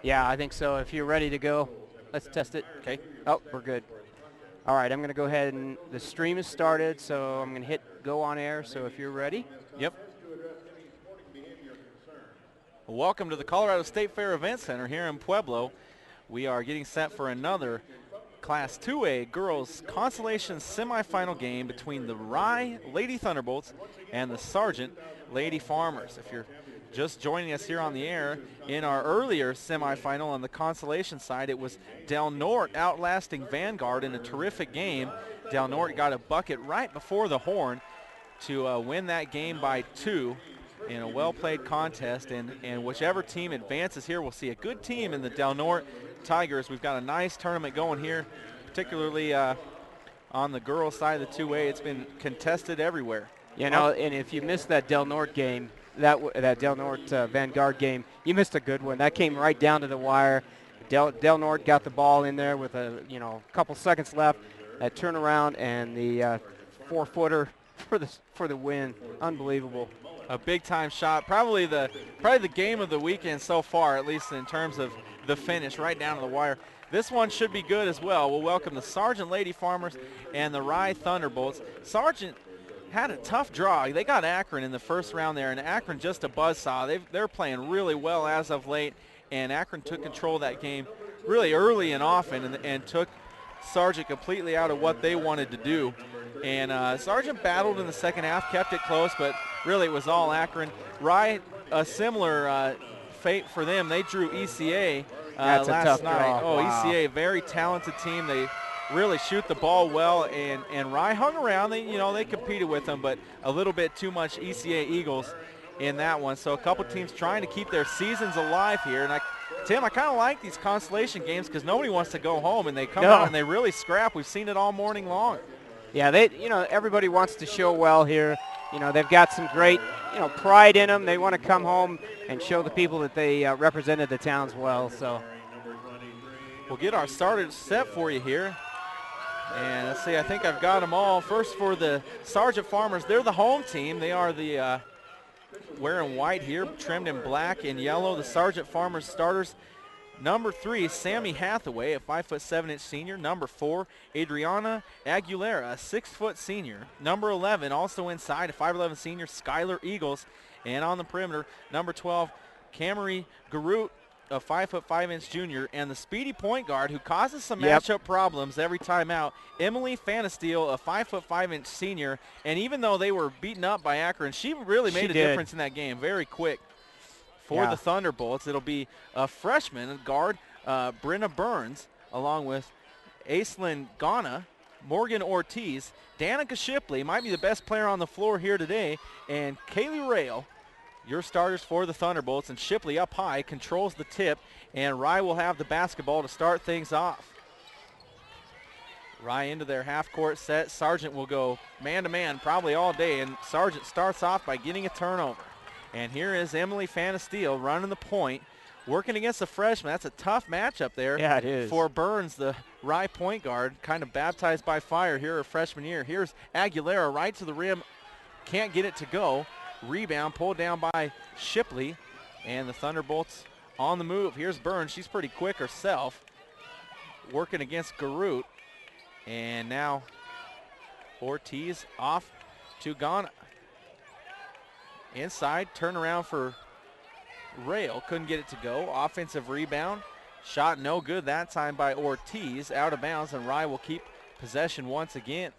Yeah, I think so. If you're ready to go, let's test it. Okay. Oh, we're good. All right, I'm going to go ahead and the stream is started, so I'm going to hit go on air. So if you're ready. Yep. Welcome to the Colorado State Fair Event Center here in Pueblo. We are getting set for another Class 2A girls consolation semifinal game between the Rye Lady Thunderbolts and the Sargent Lady Farmers. If you're just joining us here on the air, in our earlier semifinal on the consolation side, it was Del Norte outlasting Vanguard in a terrific game. Del Norte got a bucket right before the horn to win that game by 2 in a well-played contest, and whichever team advances here, we'll see a good team in the Del Norte Tigers. We've got a nice tournament going here, particularly on the girls' side of the 2A. It's been contested everywhere. You know, and if you missed that Del Norte game, that Del Norte Vanguard game, you missed a good one. That came right down to the wire. Del Norte got the ball in there with a couple seconds left. That turnaround and the 4-footer for the win. Unbelievable. A big-time shot, probably the game of the weekend so far, at least in terms of the finish, right down to the wire. This one should be good as well. We'll welcome the Sargent Lady Farmers and the Rye Thunderbolts. Sargent had a tough draw. They got Akron in the first round there, and Akron just a buzzsaw. They're playing really well as of late, and Akron took control of that game really early and often and took Sargent completely out of what they wanted to do. And Sargent battled in the second half, kept it close, but really it was all Akron. Rye, a similar fate for them. They drew ECA That's last a tough night. draw. Oh, Wow. ECA, very talented team. They really shoot the ball well, and Rye hung around. They competed with them, but a little bit too much ECA Eagles in that one. So a couple teams trying to keep their seasons alive here. And Tim, I kind of like these consolation games because nobody wants to go home, and they come out and they really scrap. We've seen it all morning long. Yeah, everybody wants to show well here. They've got some great, pride in them. They want to come home and show the people that they represented the towns well. So we'll get our starters set for you here. And let's see, I think I've got them all. First for the Sargent Farmers, they're the home team. They are the wearing white here, trimmed in black and yellow. The Sargent Farmers starters. Number 3, Sammy Hathaway, a 5'7" senior. Number 4, Adriana Aguilera, a 6' senior. Number 11, also inside, a 5'11" senior, Skylar Eagles. And on the perimeter, number 12, Camry Garut, a 5'5" junior. And the speedy point guard who causes some matchup problems every time out, Emily Fanasteel, a 5'5" senior. And even though they were beaten up by Akron, she really made a difference in that game, very quick. For the Thunderbolts, it'll be a freshman guard, Brenna Burns, along with Aislinn Ghana, Morgan Ortiz, Danica Shipley, might be the best player on the floor here today, and Kaylee Rail, your starters for the Thunderbolts. And Shipley up high controls the tip, and Rye will have the basketball to start things off. Rye into their half-court set. Sargent will go man-to-man probably all day, and Sargent starts off by getting a turnover. And here is Emily Fanasteel running the point, working against a freshman. That's a tough matchup there. Yeah, it is. For Burns, the Rye point guard, kind of baptized by fire here her freshman year. Here's Aguilera right to the rim. Can't get it to go. Rebound pulled down by Shipley. And the Thunderbolts on the move. Here's Burns. She's pretty quick herself. Working against Garut. And now Ortiz off to Ghana. Inside, turnaround for Rail. Couldn't get it to go. Offensive rebound. Shot no good that time by Ortiz. Out of bounds, and Rye will keep possession once again.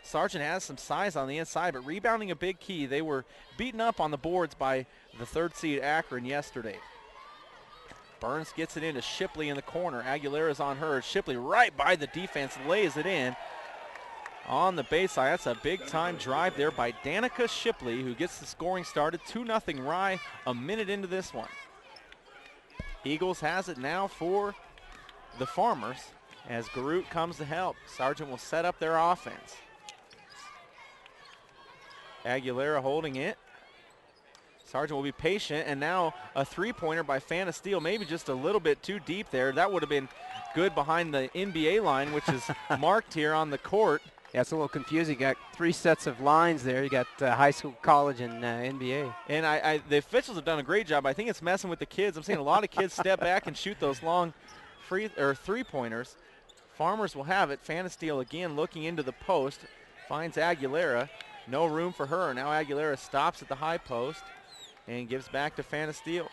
Sargent has some size on the inside, but rebounding a big key. They were beaten up on the boards by the third seed Akron yesterday. Burns gets it into Shipley in the corner. Aguilera's on her. Shipley right by the defense, lays it in. On the baseline, that's a big-time drive there by Danica Shipley, who gets the scoring started. 2-0 Rye a minute into this one. Eagles has it now for the Farmers as Garut comes to help. Sargent will set up their offense. Aguilera holding it. Sargent will be patient, and now a three-pointer by Fanasteel, maybe just a little bit too deep there. That would have been good behind the NBA line, which is marked here on the court. Yeah, it's a little confusing. You got 3 sets of lines there. You got high school, college, and NBA. And the officials have done a great job. I think it's messing with the kids. I'm seeing a lot of kids step back and shoot those long three-pointers. Farmers will have it. Fanasteel again looking into the post. Finds Aguilera. No room for her. Now Aguilera stops at the high post and gives back to Fanasteel.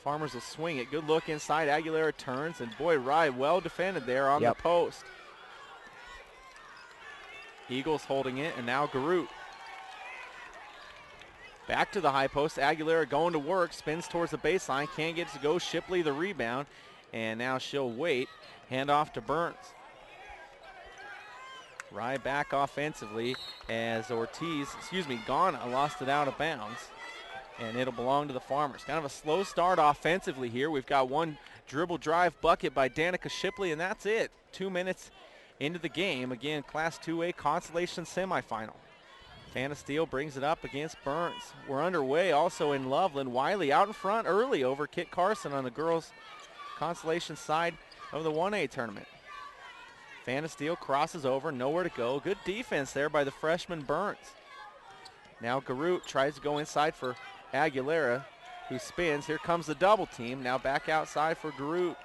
Farmers will swing it. Good look inside. Aguilera turns, and boy, Rye well defended there on the post. Eagles holding it, and now Garut. Back to the high post. Aguilera going to work. Spins towards the baseline. Can't get it to go. Shipley the rebound, and now she'll wait. Hand off to Burns. Rye back offensively as Ghana lost it out of bounds. And it'll belong to the Farmers. Kind of a slow start offensively here. We've got one dribble drive bucket by Danica Shipley, and that's it. 2 minutes into the game. Again, Class 2A Consolation Semifinal. Fanasteel brings it up against Burns. We're underway also in Loveland. Wiley out in front early over Kit Carson on the girls' Consolation side of the 1A tournament. Fanasteel crosses over, nowhere to go. Good defense there by the freshman Burns. Now Garut tries to go inside for Aguilera, who spins. Here comes the double team. Now back outside for Garut.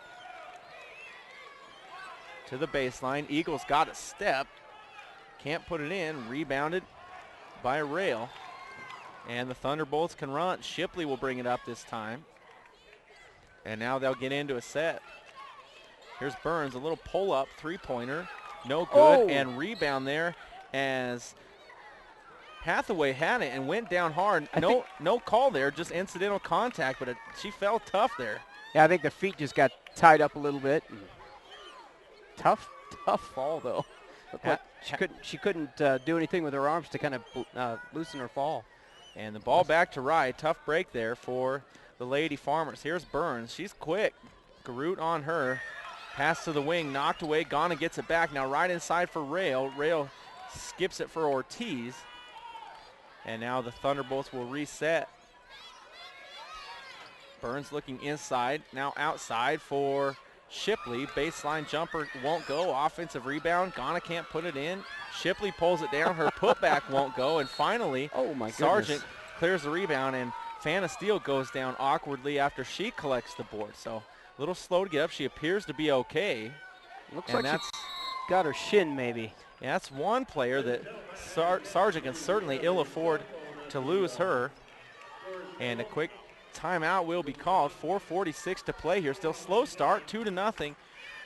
To the baseline. Eagles got a step. Can't put it in. Rebounded by Rail. And the Thunderbolts can run. Shipley will bring it up this time. And now they'll get into a set. Here's Burns, a little pull-up three-pointer. No good. And rebound there as Hathaway had it and went down hard. No call there, just incidental contact, but she fell tough there. Yeah, I think the feet just got tied up a little bit. Tough fall, though. Like she couldn't do anything with her arms to kind of loosen her fall. And the ball back to Rye. Tough break there for the Lady Farmers. Here's Burns. She's quick. Garut on her. Pass to the wing, knocked away. Ghana gets it back. Now right inside for Rail. Rail skips it for Ortiz. And now the Thunderbolts will reset. Burns looking inside. Now outside for Shipley. Baseline jumper won't go. Offensive rebound. Ghana can't put it in. Shipley pulls it down. Her putback won't go. And finally, Sargent clears the rebound, and Fanasteel goes down awkwardly after she collects the board. So a little slow to get up. She appears to be okay. Looks like that's got her shin maybe. Yeah, that's one player that Sargent can certainly ill afford to lose her. And a quick timeout will be called. 4:46 to play here. Still slow start, 2-0.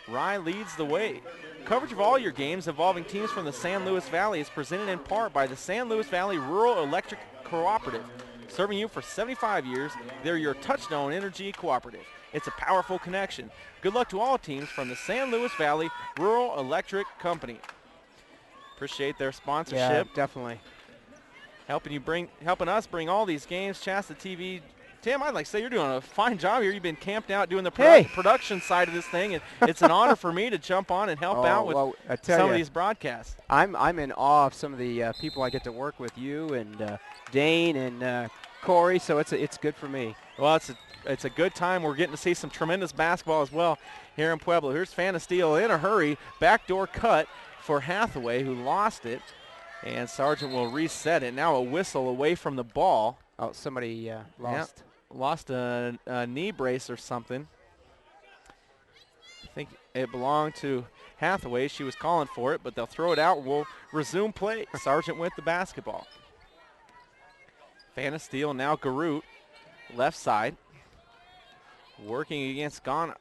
Rye leads the way. Coverage of all your games involving teams from the San Luis Valley is presented in part by the San Luis Valley Rural Electric Cooperative. Serving you for 75 years, they're your touchstone energy cooperative. It's a powerful connection. Good luck to all teams from the San Luis Valley Rural Electric Company. Appreciate their sponsorship. Yeah, definitely. Helping us bring all these games. Shasta TV. Tim, I'd like to say you're doing a fine job here. You've been camped out doing the production side of this thing, and it's an honor for me to jump on and help out with some of these broadcasts. I'm in awe of some of the people I get to work with, you and Dane and Corey, so it's good for me. Well, it's a good time. We're getting to see some tremendous basketball as well here in Pueblo. Here's Fanasteel in a hurry. Backdoor cut for Hathaway, who lost it. And Sargent will reset it. Now a whistle away from the ball. Oh, somebody lost. Yep. Lost a knee brace or something. I think it belonged to Hathaway. She was calling for it, but they'll throw it out. We'll resume play. Sargent with the basketball. Fanasteel, now Garut, left side, working against Ghana.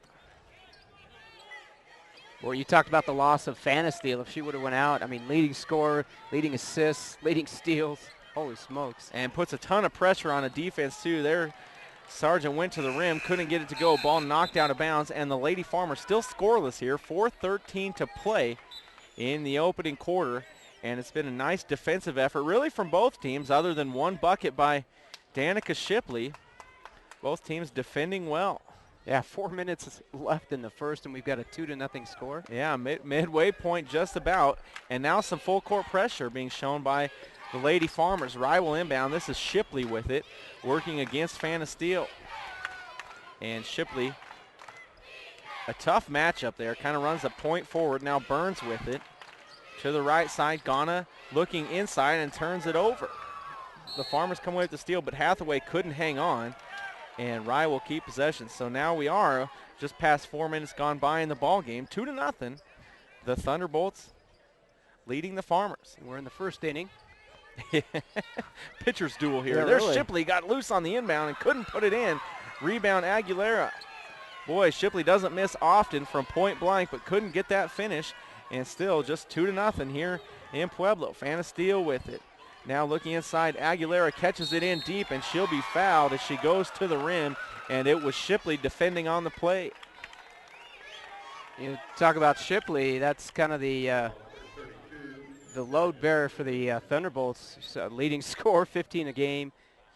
Well, you talked about the loss of Fanasteel. If she would have went out, I mean, leading scorer, leading assists, leading steals. Holy smokes. And puts a ton of pressure on a defense, too. There, Sargent went to the rim, couldn't get it to go. Ball knocked out of bounds, and the Lady Farmers still scoreless here. 4:13 to play in the opening quarter. And it's been a nice defensive effort, really, from both teams, other than one bucket by Danica Shipley. Both teams defending well. Yeah, 4 minutes left in the first, and we've got a 2-0 score. Yeah, midway point just about. And now some full court pressure being shown by the Lady Farmers. Rye will inbound. This is Shipley with it, working against Fanasteel. And Shipley a tough matchup there. Kind of runs a point forward. Now Burns with it. To the right side, Ghana looking inside and turns it over. The Farmers come away with the steal, but Hathaway couldn't hang on, and Rye will keep possession. So now we are just past 4 minutes gone by in the ball game, 2-0. The Thunderbolts leading the Farmers. We're in the first inning. Pitcher's duel here. Yeah, There's really. Shipley, got loose on the inbound and couldn't put it in. Rebound Aguilera. Boy, Shipley doesn't miss often from point blank, but couldn't get that finish. And still just 2-0 here in Pueblo. Fanasteel with it. Now looking inside, Aguilera catches it in deep, and she'll be fouled as she goes to the rim, and it was Shipley defending on the play. You talk about Shipley, that's kind of the load bearer for the Thunderbolts. So leading scorer, 15 a game.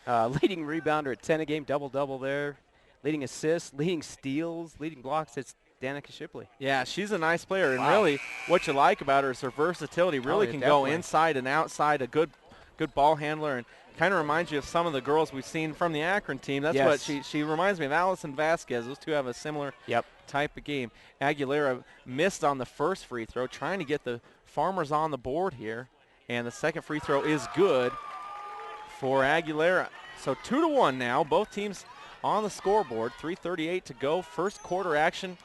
Leading rebounder at 10 a game, double-double there. Leading assists, leading steals, leading blocks. It's Danica Shipley. Yeah, she's a nice player, and really what you like about her is her versatility. Really can go inside and outside, a good ball handler, and kind of reminds you of some of the girls we've seen from the Akron team. That's what she reminds me of. Allison Vasquez. Those two have a similar type of game. Aguilera missed on the first free throw, trying to get the Farmers on the board here, and the second free throw is good for Aguilera. So 2-1 now. Both teams on the scoreboard. 3:38 to go. First quarter action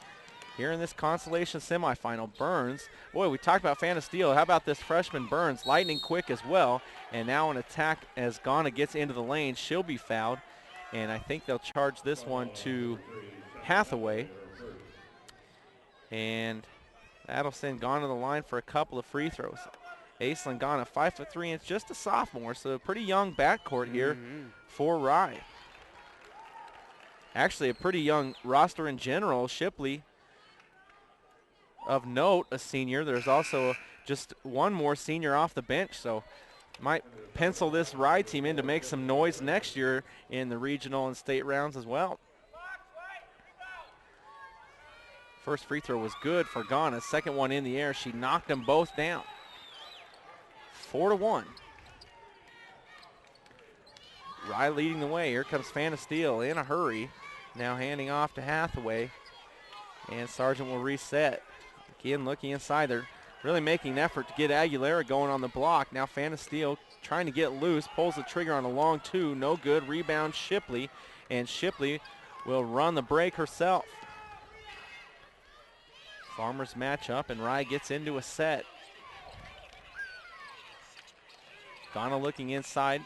here in this Consolation Semifinal. Burns, boy, we talked about Fanasteel. How about this freshman Burns? Lightning quick as well. And now an attack as Ghana gets into the lane. She'll be fouled. And I think they'll charge this one to Hathaway. And that'll send Ghana to the line for a couple of free throws. Aislinn Ghana, 5'3", and just a sophomore, so a pretty young backcourt here for Rye. Actually, a pretty young roster in general. Shipley, of note, a senior. There's also just one more senior off the bench, so might pencil this Rye team in to make some noise next year in the regional and state rounds as well. First free throw was good for Ghana. Second one in the air. She knocked them both down. 4-1. Rye leading the way. Here comes Fanasteel in a hurry. Now handing off to Hathaway. And Sargent will reset. Again, looking inside. They're really making an effort to get Aguilera going on the block. Now Fanasteel trying to get loose. Pulls the trigger on a long two. No good. Rebound Shipley. And Shipley will run the break herself. Farmers match up, and Rye gets into a set. Ghana looking inside,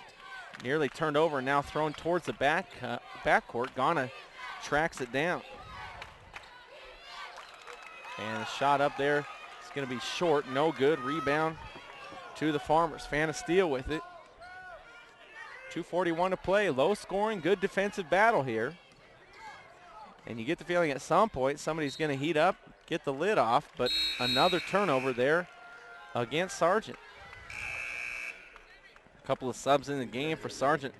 nearly turned over, and now thrown towards the backcourt. Ghana tracks it down. And the shot up there is going to be short, no good. Rebound to the Farmers. Fanasteel with it. 2:41 to play, low scoring, good defensive battle here. And you get the feeling at some point somebody's going to heat up, get the lid off, but another turnover there against Sargent. A couple of subs in the game for Sargent.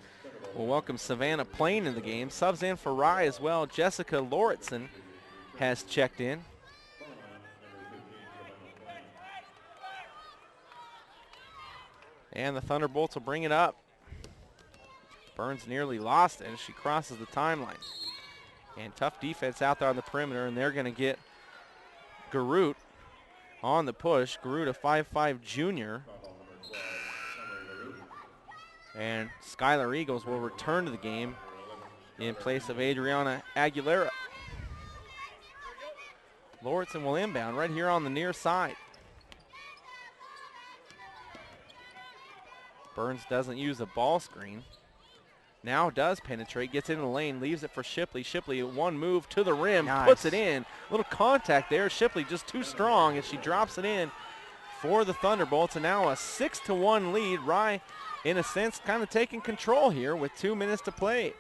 We'll welcome Savannah Plain in the game. Subs in for Rye as well. Jessica Lauritsen has checked in. And the Thunderbolts will bring it up. Burns nearly lost it as she crosses the timeline. And tough defense out there on the perimeter, and they're going to get Garut on the push. Garut, a 5'5" junior. And Skylar Eagles will return to the game in place of Adriana Aguilera. Lauritsen will inbound right here on the near side. Burns doesn't use a ball screen. Now does penetrate, gets into the lane, leaves it for Shipley. Shipley, one move to the rim, puts it in. Little contact there. Shipley just too strong as she drops it in for the Thunderbolts. And now a 6-1 lead. Rye, in a sense, kind of taking control here with 2 minutes to play.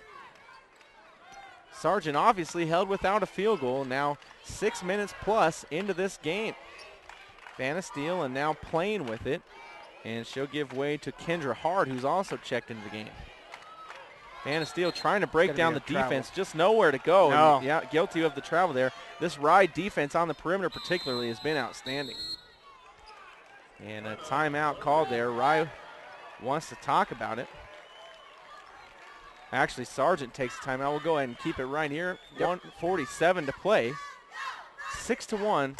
Sargent obviously held without a field goal. Now 6 minutes plus into this game. Fanasteel and now Plain with it. And she'll give way to Kendra Hard, who's also checked into the game. Fanasteel trying to break down the defense, just nowhere to go. No. And, yeah, guilty of the travel there. This Rye defense on the perimeter particularly has been outstanding. And a timeout called there. Rye wants to talk about it. Actually, Sargent takes a timeout. We'll go ahead and keep it right here. 1:47 to play. 6-1,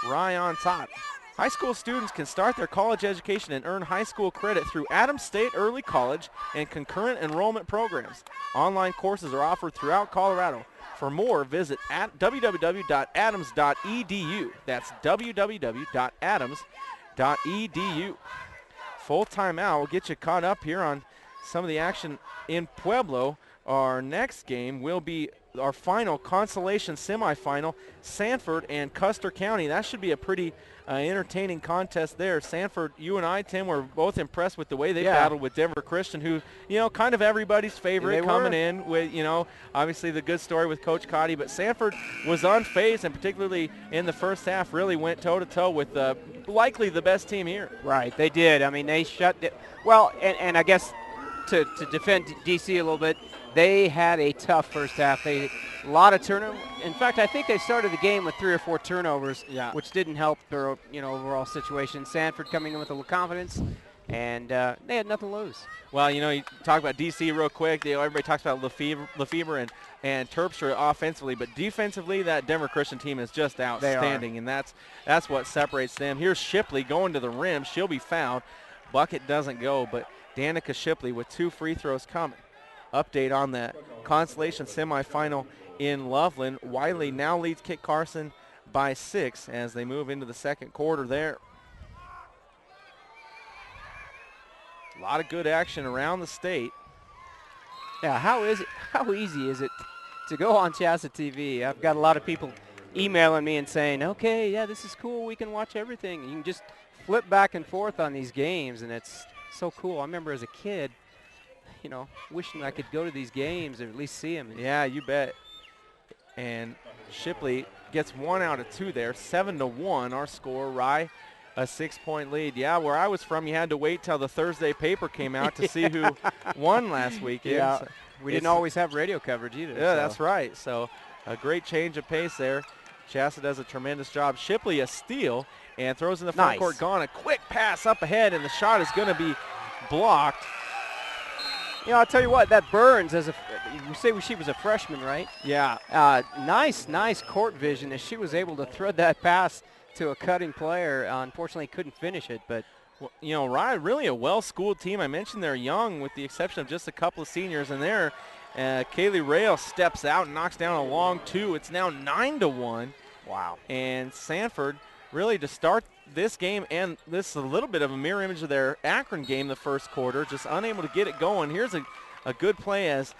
Rye on top. High school students can start their college education and earn high school credit through Adams State Early College and concurrent enrollment programs. Online courses are offered throughout Colorado. For more, visit at www.adams.edu. That's www.adams.edu. Full timeout will get you caught up here on some of the action in Pueblo. Our next game will be our final Consolation Semifinal, Sanford and Custer County. That should be a pretty entertaining contest there. Sanford, you and I, Tim, were both impressed with the way they battled with Denver Christian, who, kind of everybody's favorite coming in with, obviously the good story with Coach Cotty. But Sanford was unfazed, and particularly in the first half really went toe-to-toe with likely the best team here. Right, they did. I mean, they shut it. Well, and I guess to defend DC a little bit, they had a tough first half. A lot of turnover. In fact, I think they started the game with 3 or 4 turnovers, which didn't help their overall situation. Sanford coming in with a little confidence, and they had nothing to lose. Well, you talk about DC real quick. Everybody talks about Lefebvre and Terpstra offensively, but defensively, that Denver Christian team is just outstanding, and that's what separates them. Here's Shipley going to the rim. She'll be fouled. Bucket doesn't go, but Danica Shipley with 2 free throws coming. Update on the Consolation Semifinal in Loveland. Wiley now leads Kit Carson by 6 as they move into the second quarter there. A lot of good action around the state. Yeah, how easy is it to go on CHSAA TV? I've got a lot of people emailing me and saying, okay, yeah, this is cool. We can watch everything. You can just flip back and forth on these games, and it's so cool. I remember as a kid, wishing I could go to these games or at least see them. Yeah, you bet. And Shipley gets 1 out of 2 there. 7-1 our score. Rye, a 6-point lead. Yeah, where I was from, you had to wait till the Thursday paper came out to see who won last weekend. Yeah, we didn't always have radio coverage either. Yeah, that's right. So a great change of pace there. CHSAA does a tremendous job. Shipley a steal and throws in the front court. Gone a quick pass up ahead, and the shot is going to be blocked. I'll tell you what, that Burns, you say she was a freshman, right? Yeah. Nice court vision as she was able to thread that pass to a cutting player. Unfortunately, couldn't finish it, but. Well, Rye, really a well-schooled team. I mentioned they're young with the exception of just a couple of seniors, and there, Kaylee Rail steps out and knocks down a long 2. It's now 9-1. Wow. And Sanford really to start this game, and this is a little bit of a mirror image of their Akron game the first quarter, just unable to get it going. Here's a good play as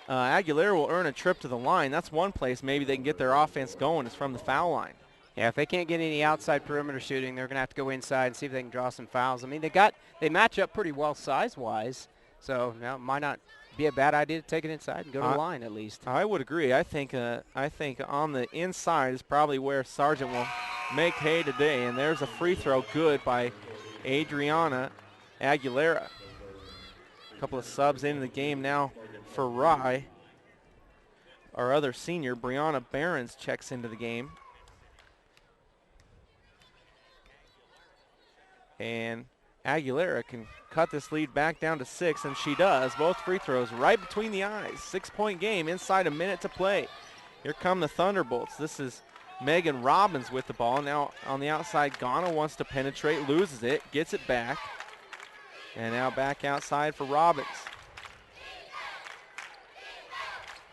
Aguilera will earn a trip to the line. That's one place maybe they can get their offense going is from the foul line. Yeah, if they can't get any outside perimeter shooting, they're going to have to go inside and see if they can draw some fouls. I mean, they match up pretty well size-wise, so it might not be a bad idea to take it inside and go to the line at least. I would agree. I think on the inside is probably where Sargent will make hay today, and there's a free throw good by Adriana Aguilera. A couple of subs into the game now for Rye. Our other senior, Brianna Behrens, checks into the game. And Aguilera can cut this lead back down to 6, and she does. Both free throws right between the eyes. 6-point game inside a minute to play. Here come the Thunderbolts. This is Megan Robbins with the ball. Now on the outside, Ghana wants to penetrate, loses it, gets it back. And now back outside for Robbins.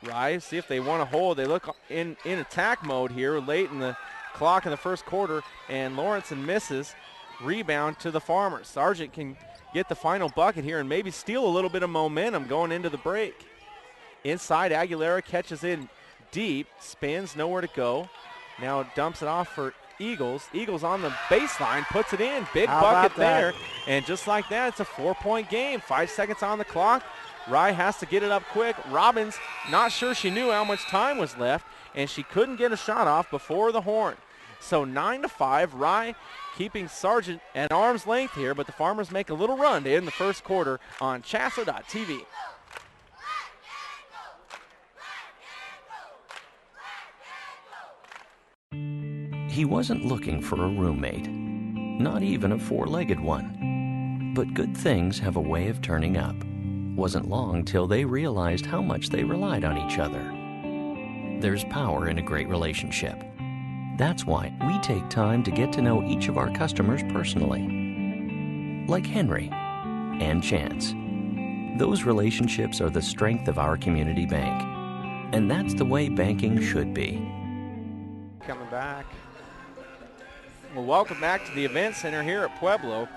Rise, see if they want to hold. They look in attack mode here late in the clock in the first quarter, and Lawrenson misses. Rebound to the Farmers. Sargent can get the final bucket here and maybe steal a little bit of momentum going into the break. Inside, Aguilera catches in deep, spins, nowhere to go. Now dumps it off for Eagles. Eagles on the baseline, puts it in. Big bucket there. And just like that, it's a 4-point game. 5 seconds on the clock. Rye has to get it up quick. Robbins, not sure she knew how much time was left, and she couldn't get a shot off before the horn. So 9-5, Rye keeping Sargent at arm's length here, but the Farmers make a little run to end the first quarter on CHSAA.tv. He wasn't looking for a roommate, not even a 4-legged one. But good things have a way of turning up. Wasn't long till they realized how much they relied on each other. There's power in a great relationship. That's why we take time to get to know each of our customers personally. Like Henry and Chance. Those relationships are the strength of our community bank. And that's the way banking should be. Coming back. Well, welcome back to the event center here at Pueblo.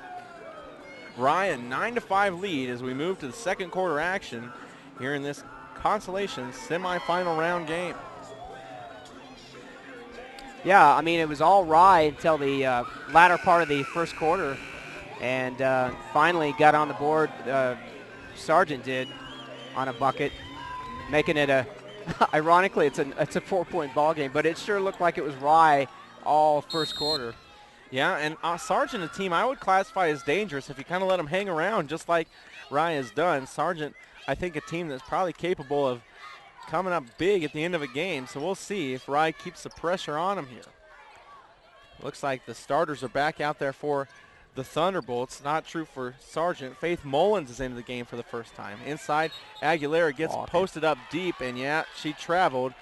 Ryan, 9-5 lead as we move to the second quarter action here in this Consolation Semifinal round game. Yeah, I mean, it was all Rye until the latter part of the first quarter, and finally got on the board. Sargent did on a bucket, making it a. Ironically, it's a 4-point ball game, but it sure looked like it was Rye all first quarter. Yeah, and Sargent, a team I would classify as dangerous if you kind of let them hang around just like Rye has done. Sargent, I think, a team that's probably capable of coming up big at the end of a game, so we'll see if Rye keeps the pressure on them here. Looks like the starters are back out there for the Thunderbolts. Not true for Sargent. Faith Mullins is into the game for the first time. Inside, Aguilera gets posted up deep, and yeah, she traveled.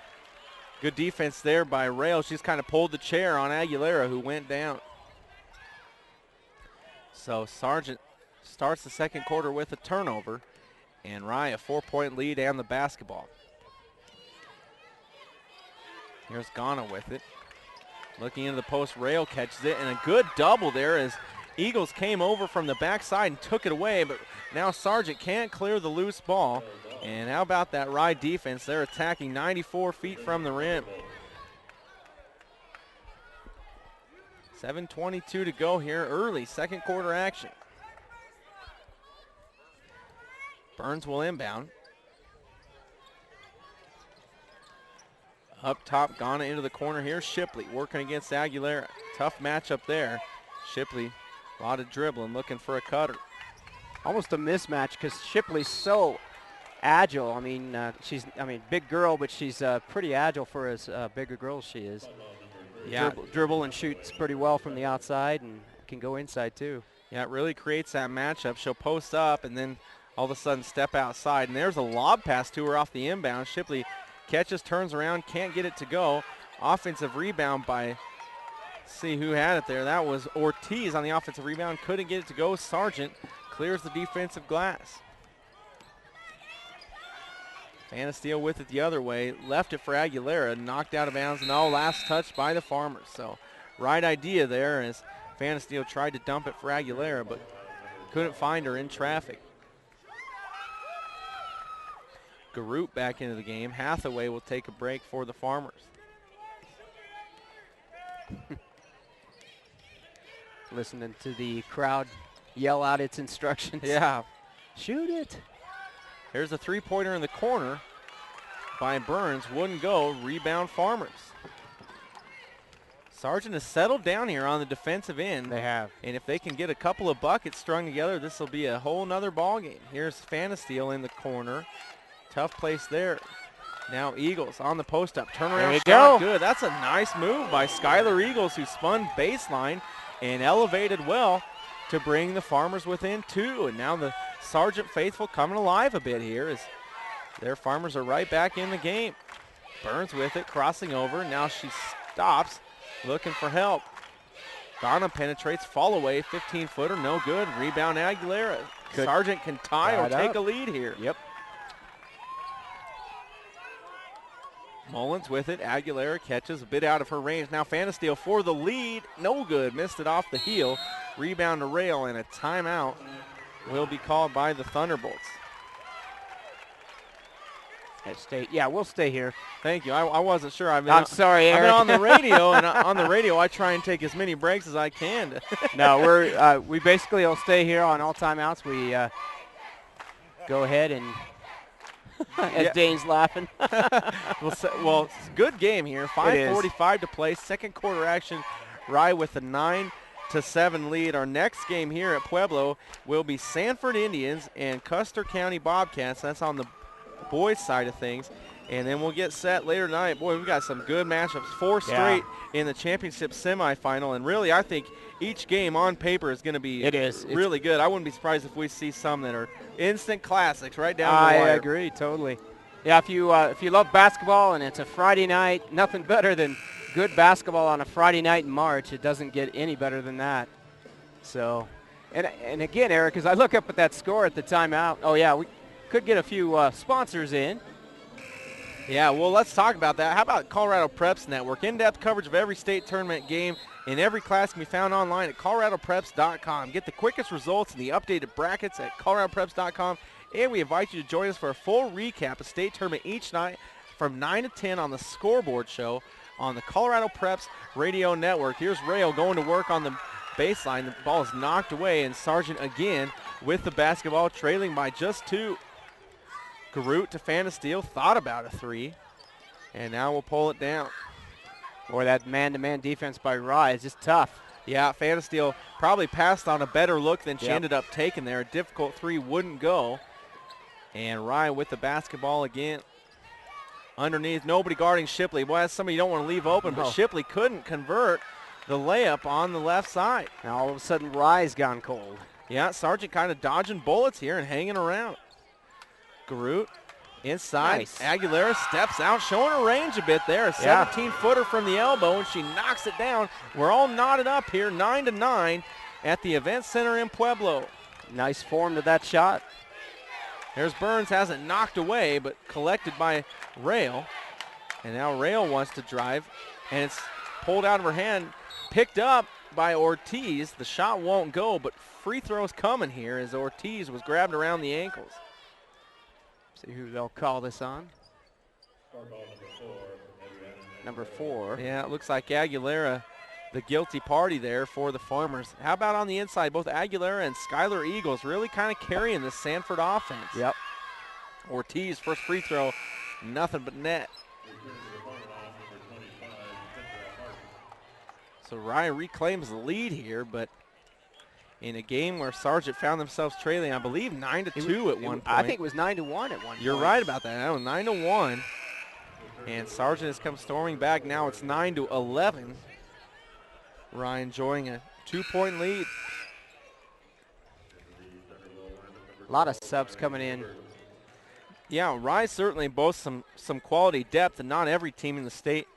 Good defense there by Rail. She's kind of pulled the chair on Aguilera, who went down. So Sargent starts the second quarter with a turnover, and Rye a 4-point lead and the basketball. Here's Ghana with it. Looking into the post, Rail catches it, and a good double there as Eagles came over from the backside and took it away, but now Sargent can't clear the loose ball. And how about that Rye defense? They're attacking 94 feet from the rim. 7:22 to go here, early second quarter action. Burns will inbound. Up top, Ghana into the corner here. Shipley working against Aguilera. Tough matchup there. Shipley, a lot of dribbling, looking for a cutter. Almost a mismatch because Shipley's so agile. I mean, she's big girl, but she's pretty agile for as big a girl as she is. Yeah, dribble and shoots pretty well from the outside and can go inside too. Yeah, it really creates that matchup. She'll post up and then all of a sudden step outside. And there's a lob pass to her off the inbound. Shipley catches, turns around, can't get it to go. Offensive rebound by, see who had it there. That was Ortiz on the offensive rebound. Couldn't get it to go. Sargent clears the defensive glass. Fanasteel with it the other way. Left it for Aguilera. Knocked out of bounds. No, last touch by the Farmers. So right idea there as Fanasteel tried to dump it for Aguilera, but couldn't find her in traffic. Garut back into the game. Hathaway will take a break for the Farmers. Listening to the crowd yell out its instructions. Yeah. Shoot it. Here's a three-pointer in the corner by Burns. Wouldn't go. Rebound Farmers. Sargent has settled down here on the defensive end. They have. And if they can get a couple of buckets strung together, this will be a whole nother ball game. Here's Fanasteel in the corner. Tough place there. Now Eagles on the post-up. Turnaround shot. Good. That's a nice move by Skylar Eagles, who spun baseline and elevated well to bring the Farmers within 2. And now the Sargent faithful coming alive a bit here as their Farmers are right back in the game. Burns with it, crossing over. Now she stops, looking for help. Ghana penetrates, fall away, 15-footer, no good. Rebound Aguilera. Sargent can tie or take a lead here. Yep. Mullins with it. Aguilera catches a bit out of her range. Now Fanasteel for the lead. No good. Missed it off the heel. Rebound to Rail, and a timeout will be called by the Thunderbolts. Yeah, we'll stay here. Thank you. I wasn't sure. I'm sorry, Eric. I've been on the radio, and on the radio I try and take as many breaks as I can. No, we basically will stay here on all timeouts. We go ahead and as Dane's laughing. Well, it's a good game here. 5:45 to play. Second quarter action. Rye with a 9-7 lead. Our next game here at Pueblo will be Sanford Indians and Custer County Bobcats. That's on the boys' side of things. And then we'll get set later tonight. Boy, we've got some good matchups. 4 straight in the championship semifinal. And really, I think each game on paper is going to be really good. I wouldn't be surprised if we see some that are instant classics right down the wire. I agree, totally. Yeah, if you love basketball and it's a Friday night, nothing better than good basketball on a Friday night in March. It doesn't get any better than that. So, and again, Eric, as I look up at that score at the timeout, oh yeah, we could get a few sponsors in. Yeah, well, let's talk about that. How about Colorado Preps Network? In-depth coverage of every state tournament game in every class can be found online at coloradopreps.com. Get the quickest results and the updated brackets at coloradopreps.com. And we invite you to join us for a full recap of state tournament each night from 9 to 10 on the Scoreboard Show on the Colorado Preps Radio Network. Here's Rail going to work on the baseline. The ball is knocked away, and Sargent again with the basketball, trailing by just 2. Garut to Fanasteel, thought about a 3, and now we'll pull it down. Boy, that man-to-man defense by Rye is just tough. Yeah, Fanasteel probably passed on a better look than she ended up taking there. A difficult 3 wouldn't go. And Rye with the basketball again. Underneath, nobody guarding Shipley. Boy, that's somebody you don't want to leave open, but Shipley couldn't convert the layup on the left side. Now all of a sudden, Rye's gone cold. Yeah, Sargent kind of dodging bullets here and hanging around. Garut inside. Nice. Aguilera steps out, showing her range a bit there. A 17-footer from the elbow, and she knocks it down. We're all knotted up here, 9-9 at the Event Center in Pueblo. Nice form to that shot. There's Burns, has it knocked away, but collected by Rail. And now Rail wants to drive, and it's pulled out of her hand, picked up by Ortiz. The shot won't go, but free throws coming here as Ortiz was grabbed around the ankles. See who they'll call this on. Number 4. Yeah, it looks like Aguilera, the guilty party there for the Farmers. How about on the inside? Both Aguilera and Skylar Eagles really kind of carrying this Sanford offense. Yep. Ortiz, first free throw, nothing but net. So Ryan reclaims the lead here, but in a game where Sargent found themselves trailing, I believe 9-2 at one point. I think it was 9-1 at one point. You're right about that. That was 9-1. And Sargent has come storming back. Now it's 9-11. Ryan enjoying a 2-point lead. A lot of subs coming in. Yeah, Rye certainly boasts some quality depth, and not every team in the state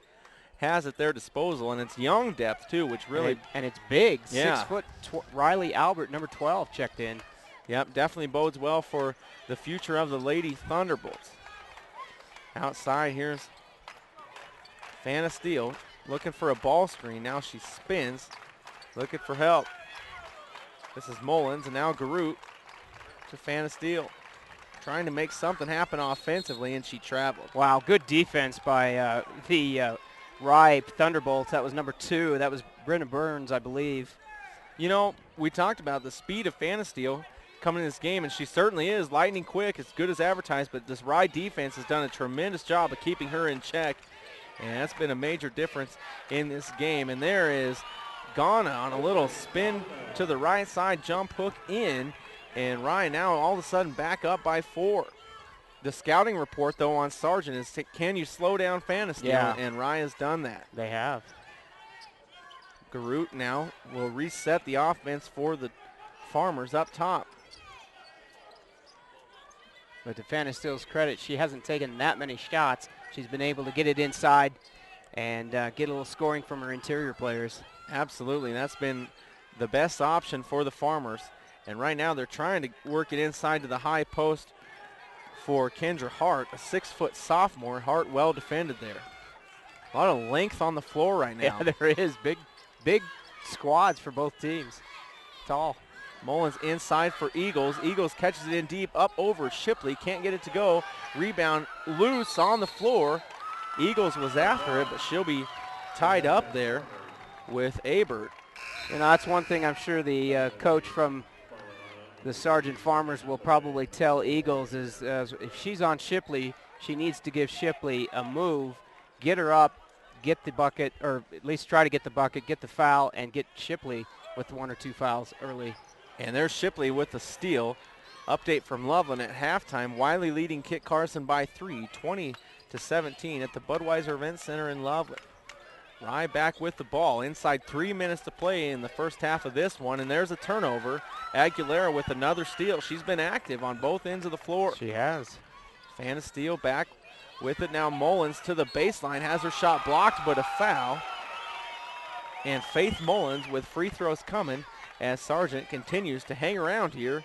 has at their disposal, and it's young depth too, which really and it's big. Yeah. 6 foot. Riley Albert, number 12, checked in. Yep, definitely bodes well for the future of the Lady Thunderbolts. Outside, here's Fanasteel looking for a ball screen. Now she spins, looking for help. This is Mullins, and now Garut to Fanasteel, trying to make something happen offensively, and she traveled. Wow, good defense by the Rye Thunderbolts. That was number 2. That was Brenda Burns, I believe. You know, we talked about the speed of Fanasteel coming in this game, and she certainly is lightning quick, as good as advertised, but this Rye defense has done a tremendous job of keeping her in check, and that's been a major difference in this game. And there is Ghana on a little spin to the right side, jump hook in, and Rye now all of a sudden back up by 4. The scouting report, though, on Sargent is, can you slow down Fanasteel? Yeah. And Rye has done that. They have. Garut now will reset the offense for the Farmers up top. But to Fanasteel's credit, she hasn't taken that many shots. She's been able to get it inside and get a little scoring from her interior players. Absolutely, that's been the best option for the Farmers. And right now they're trying to work it inside to the high post for Kendra Hart, a 6-foot sophomore. Hart well defended there. A lot of length on the floor right now. Yeah, there is. Big squads for both teams. Tall. Mullins inside for Eagles. Eagles catches it in deep, up over Shipley. Can't get it to go. Rebound loose on the floor. Eagles was after it, but she'll be tied up there with Abert. You know, that's one thing I'm sure the coach from the Sargent Farmers will probably tell Eagles is if she's on Shipley, she needs to give Shipley a move, get her up, get the bucket, or at least try to get the bucket, get the foul, and get Shipley with 1 or 2 fouls early. And there's Shipley with the steal. Update from Loveland at halftime. Wiley leading Kit Carson by 3, 20-17 at the Budweiser Event Center in Loveland. Rye back with the ball. Inside 3 minutes to play in the first half of this one, and there's a turnover. Aguilera with another steal. She's been active on both ends of the floor. She has. Fanasteel back With it now, Mullins to the baseline, has her shot blocked, but a foul. And Faith Mullins with free throws coming as Sargent continues to hang around here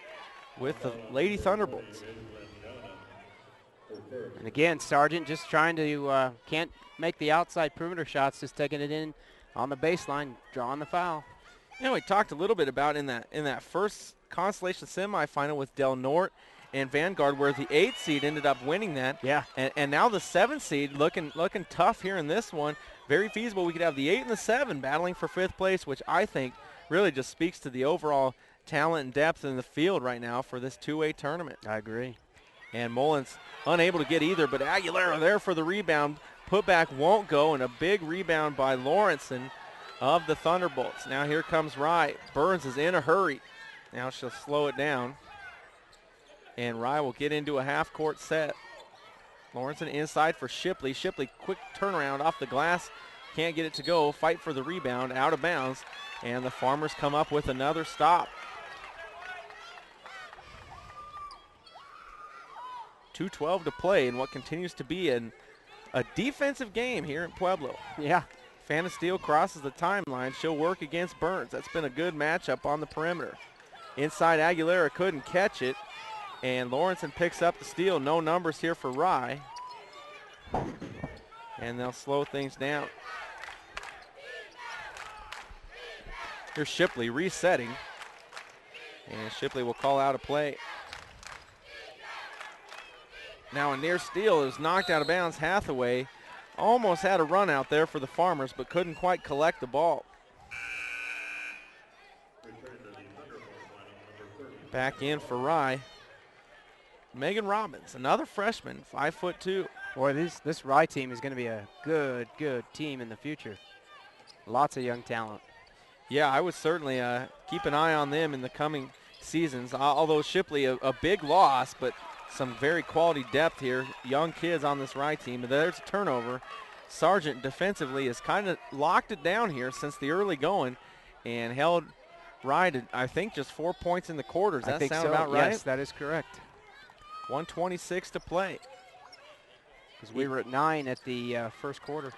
with the Lady Thunderbolts. And again, Sargent just trying to, can't make the outside perimeter shots, just taking it in on the baseline, drawing the foul. You know, we talked a little bit about in that first Consolation Semifinal with Del Norte and Vanguard, where the 8th seed ended up winning that. Yeah. And now the 7th seed looking tough here in this one. Very feasible. We could have the 8 and the 7 battling for 5th place, which I think really just speaks to the overall talent and depth in the field right now for this 2A tournament. I agree. And Mullins unable to get either, but Aguilera there for the rebound. Putback won't go, and a big rebound by Lawrenson of the Thunderbolts. Now here comes Rye. Burns is in a hurry. Now she'll slow it down. And Rye will get into a half-court set. Lawrenson inside for Shipley. Shipley, quick turnaround off the glass. Can't get it to go. Fight for the rebound, out of bounds. And the Farmers come up with another stop. 2:12 to play in what continues to be a defensive game here in Pueblo. Yeah. Fanna Steele crosses the timeline. She'll work against Burns. That's been a good matchup on the perimeter. Inside, Aguilera couldn't catch it. And Lawrenson picks up the steal. No numbers here for Rye. And they'll slow things down. Here's Shipley resetting. And Shipley will call out a play. Now a near steal is knocked out of bounds. Hathaway almost had a run out there for the Farmers, but couldn't quite collect the ball. Back in for Rye. Megan Robbins, another freshman, 5'2". Boy, this Rye team is going to be a good team in the future. Lots of young talent. Yeah, I would certainly keep an eye on them in the coming seasons. Although Shipley, a big loss, but some very quality depth here. Young kids on this Rye team. But there's a turnover. Sargent defensively has kind of locked it down here since the early going and held Rye to, I think, just 4 points in the quarters. Does that sound about right? Yes, that is correct. 1:26 to play. Because we were at 9 at the first quarter.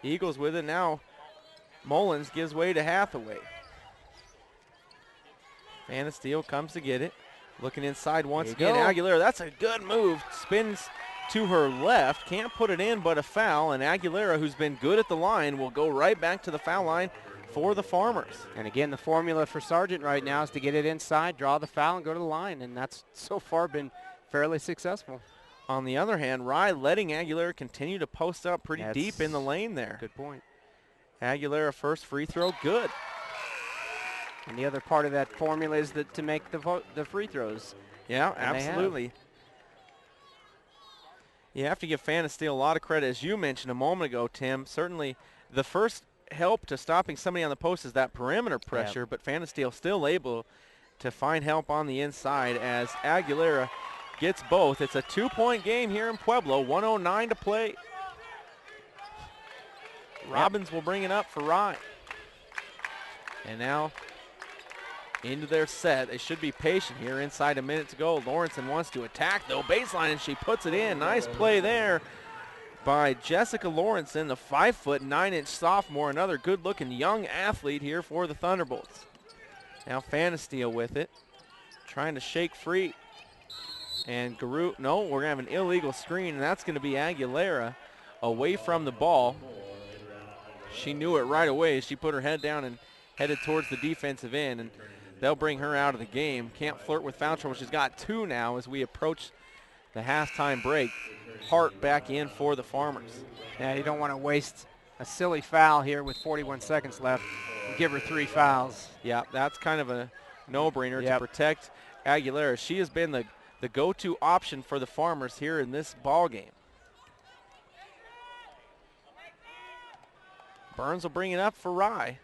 Eagles with it now. Mullins gives way to Hathaway. Fanna Steele comes to get it. Looking inside once again. Aguilera, that's a good move. Spins to her left. Can't put it in, but a foul. And Aguilera, who's been good at the line, will go right back to the foul line for the Farmers. And again, the formula for Sargent right now is to get it inside, draw the foul, and go to the line. And that's so far been fairly successful. On the other hand, Rye letting Aguilera continue to post up pretty deep in the lane there. Good point. Aguilera first free throw, good. And the other part of that formula is that to make the free throws. Yeah, absolutely. You have to give Fanna Steele a lot of credit. As you mentioned a moment ago, Tim, certainly the first help to stopping somebody on the post is that perimeter pressure, but Fanna Steele still able to find help on the inside as Aguilera gets both. It's a 2-point game here in Pueblo, 1:09 to play. Robbins will bring it up for Rye. And now into their set. They should be patient here. Inside a minute to go. Lawrenson wants to attack, though. Baseline, and she puts it in. Nice play there by Jessica Lawrenson, the 5'9" sophomore. Another good-looking young athlete here for the Thunderbolts. Now Fanna Steele with it. Trying to shake free. And Garu, no, we're going to have an illegal screen, and that's going to be Aguilera away from the ball. She knew it right away. She put her head down and headed towards the defensive end, and they'll bring her out of the game. Can't flirt with foul trouble. She's got 2 now as we approach the halftime break. Hart back in for the Farmers. Yeah, you don't want to waste a silly foul here with 41 seconds left and give her 3 fouls. Yeah, that's kind of a no-brainer to protect Aguilera. She has been the go-to option for the Farmers here in this ball game. Burns will bring it up for Rye.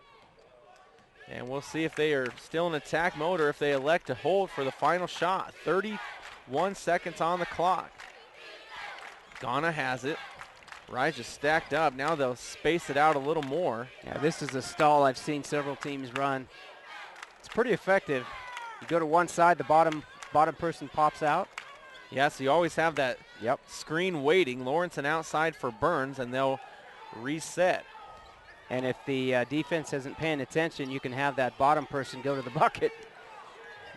And we'll see if they are still in attack mode or if they elect to hold for the final shot. 31 seconds on the clock. Ghana has it. Rye just stacked up. Now they'll space it out a little more. Yeah, this is a stall I've seen several teams run. It's pretty effective. You go to one side, the bottom person pops out. Yeah, so you always have that screen waiting. Lawrence and outside for Burns, and they'll reset. And if the defense isn't paying attention, you can have that bottom person go to the bucket.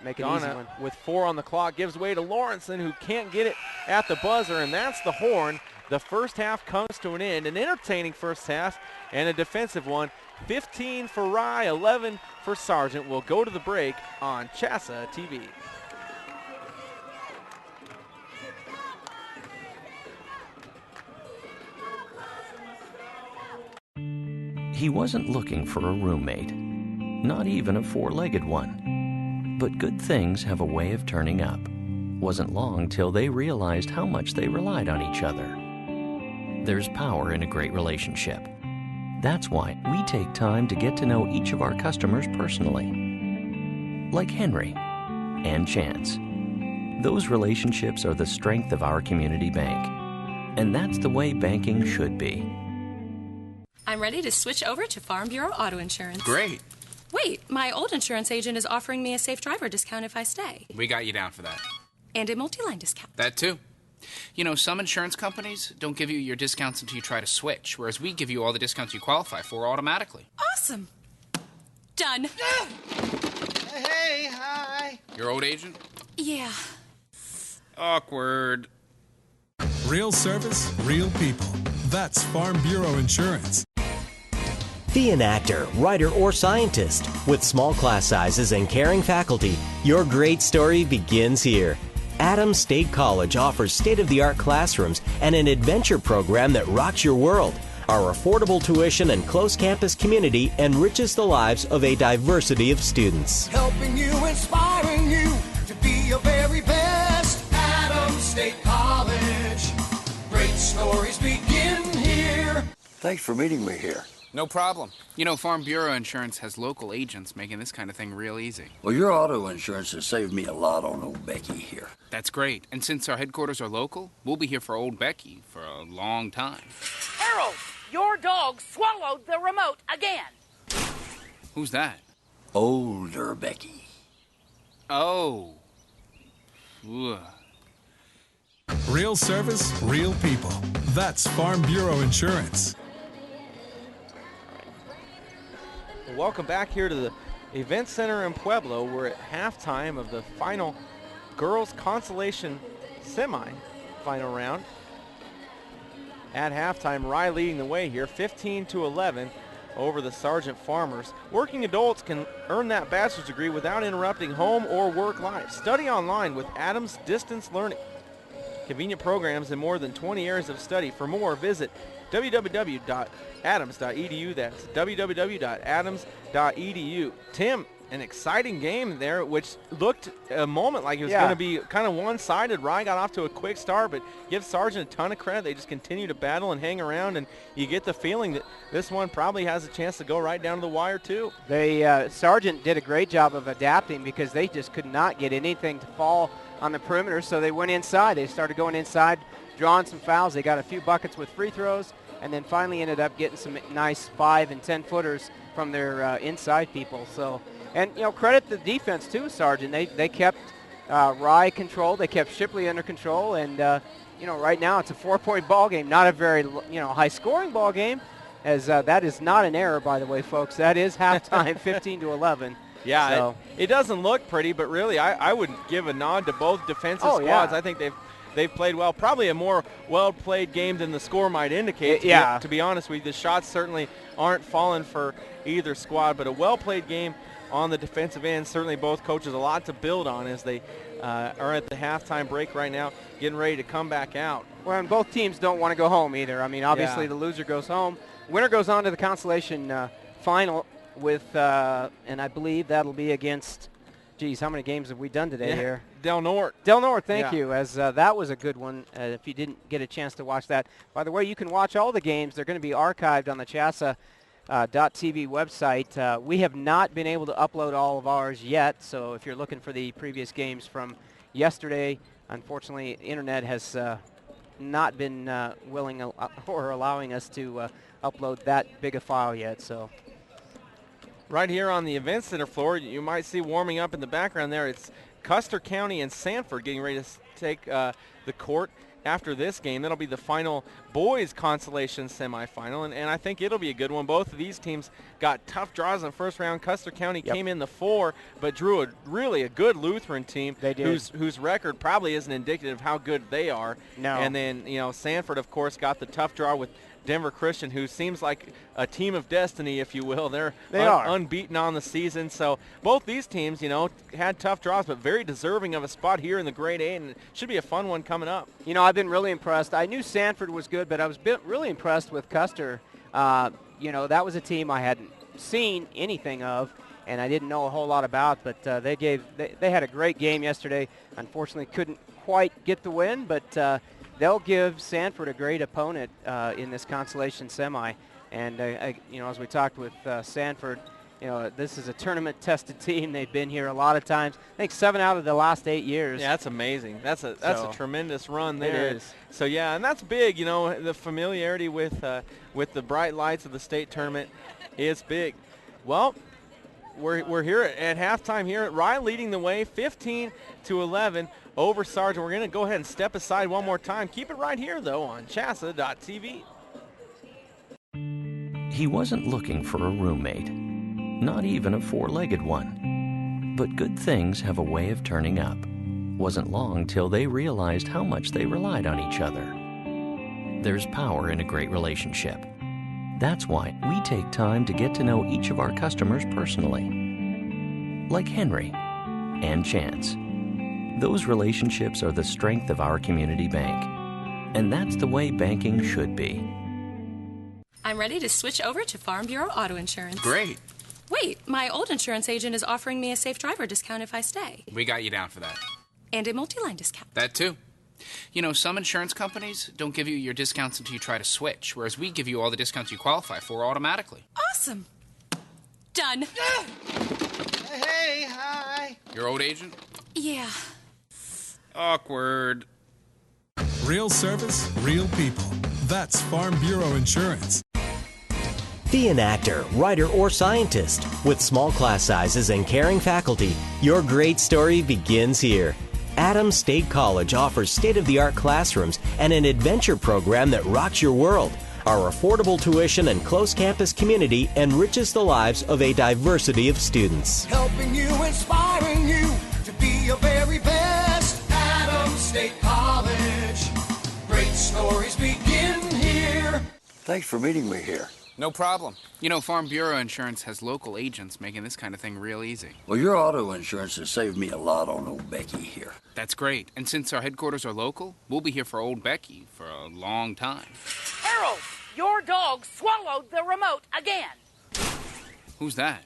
Make it easy one. With 4 on the clock, gives way to Lawrenson, who can't get it at the buzzer, and that's the horn. The first half comes to an end. An entertaining first half and a defensive one. 15 for Rye, 11 for Sargent. We'll go to the break on CHSAA TV. He wasn't looking for a roommate, not even a four-legged one. But good things have a way of turning up. Wasn't long till they realized how much they relied on each other. There's power in a great relationship. That's why we take time to get to know each of our customers personally. Like Henry and Chance. Those relationships are the strength of our community bank. And that's the way banking should be. I'm ready to switch over to Farm Bureau Auto Insurance. Great. Wait, my old insurance agent is offering me a safe driver discount if I stay. We got you down for that. And a multi-line discount. That too. You know, some insurance companies don't give you your discounts until you try to switch, whereas we give you all the discounts you qualify for automatically. Awesome. Done. Hey, hi. Your old agent? Yeah. Awkward. Real service, real people. That's Farm Bureau Insurance. Be an actor, writer, or scientist. With small class sizes and caring faculty, your great story begins here. Adams State College offers state-of-the-art classrooms and an adventure program that rocks your world. Our affordable tuition and close campus community enriches the lives of a diversity of students. Helping you, inspiring you to be your very best. Adams State College. Great stories begin here. Thanks for meeting me here. No problem. You know, Farm Bureau Insurance has local agents making this kind of thing real easy. Well, your auto insurance has saved me a lot on old Becky here. That's great. And since our headquarters are local, we'll be here for old Becky for a long time. Harold, your dog swallowed the remote again. Who's that? Older Becky. Oh. Ugh. Real service, real people. That's Farm Bureau Insurance. Welcome back here to the Event Center in Pueblo. We're at halftime of the final girls Consolation Semifinal round. At halftime, Rye leading the way here, 15-11 over the Sargent Farmers. Working adults can earn that bachelor's degree without interrupting home or work life. Study online with Adams Distance Learning. Convenient programs and more than 20 areas of study. For more, visit www.adams.edu. That's www.adams.edu. Tim, an exciting game there, which looked a moment like it was going to be kind of one-sided. Rye got off to a quick start, but give Sargent a ton of credit. They just continue to battle and hang around, and you get the feeling that this one probably has a chance to go right down to the wire, too. Sargent did a great job of adapting because they just could not get anything to fall on the perimeter, so they went inside. They started going inside, drawing some fouls. They got a few buckets with free throws, and then finally ended up getting some nice 5 and 10 footers from their inside people. So, and you know, credit the defense too, Sargent. They kept Rye controlled. They kept Shipley under control, and you know, right now it's a 4-point ball game, not a very high-scoring ball game, as that is not an error, by the way, folks. That is halftime, 15-11. Yeah, so. It doesn't look pretty, but really I would give a nod to both defensive squads. Yeah. I think they've played well. Probably a more well-played game than the score might indicate. To be honest with you, the shots certainly aren't falling for either squad, but a well-played game on the defensive end. Certainly both coaches a lot to build on as they are at the halftime break right now, getting ready to come back out. Well, and both teams don't want to go home either. I mean, obviously the loser goes home. Winner goes on to the consolation final with, and I believe that'll be against, geez, how many games have we done today here? Del Norte. Del Norte, thank you, as that was a good one if you didn't get a chance to watch that. By the way, you can watch all the games. They're going to be archived on the CHSAA .tv website. We have not been able to upload all of ours yet, so if you're looking for the previous games from yesterday, unfortunately, internet has not been willing or allowing us to upload that big a file yet. So. Right here on the Event Center floor, you might see warming up in the background there. It's Custer County and Sanford getting ready to take the court after this game. That'll be the final boys consolation semifinal, and I think it'll be a good one. Both of these teams got tough draws in the first round. Custer County came in the 4, but drew a good Lutheran team. They did. Whose record probably isn't indicative of how good they are. No. And then, Sanford, of course, got the tough draw with Denver Christian, who seems like a team of destiny, if you will. They are unbeaten on the season. So both these teams, had tough draws, but very deserving of a spot here in the Grade A, and it should be a fun one coming up. I've been really impressed. I knew Sanford was good, but I was really impressed with Custer. That was a team I hadn't seen anything of, and I didn't know a whole lot about, but they had a great game yesterday. Unfortunately, couldn't quite get the win, but they'll give Sanford a great opponent in this consolation semi. And, as we talked with Sanford, this is a tournament-tested team. They've been here a lot of times. I think 7 out of the last 8 years. Yeah, that's amazing. That's a tremendous run there. It is. So, yeah, and that's big. The familiarity with the bright lights of the state tournament is big. Well, we're here at halftime here. Rye leading the way, 15-11 over Sargent. We're going to go ahead and step aside one more time. Keep it right here, though, on CHSAA.tv. He wasn't looking for a roommate, not even a four-legged one. But good things have a way of turning up. Wasn't long till they realized how much they relied on each other. There's power in a great relationship. That's why we take time to get to know each of our customers personally. Like Henry and Chance. Those relationships are the strength of our community bank. And that's the way banking should be. I'm ready to switch over to Farm Bureau Auto Insurance. Great. Wait, my old insurance agent is offering me a safe driver discount if I stay. We got you down for that. And a multi-line discount. That too. Some insurance companies don't give you your discounts until you try to switch, whereas we give you all the discounts you qualify for automatically. Awesome. Done. Hey, hi. Your old agent? Yeah. Awkward. Real service, real people. That's Farm Bureau Insurance. Be an actor, writer, or scientist. With small class sizes and caring faculty, your great story begins here. Adams State College offers state-of-the-art classrooms and an adventure program that rocks your world. Our affordable tuition and close campus community enriches the lives of a diversity of students. Helping you, inspiring you to be your very best. Adams State College. Great stories begin here. Thanks for meeting me here. No problem. Farm Bureau Insurance has local agents making this kind of thing real easy. Well, your auto insurance has saved me a lot on old Becky here. That's great. And since our headquarters are local, we'll be here for old Becky for a long time. Harold, your dog swallowed the remote again. Who's that?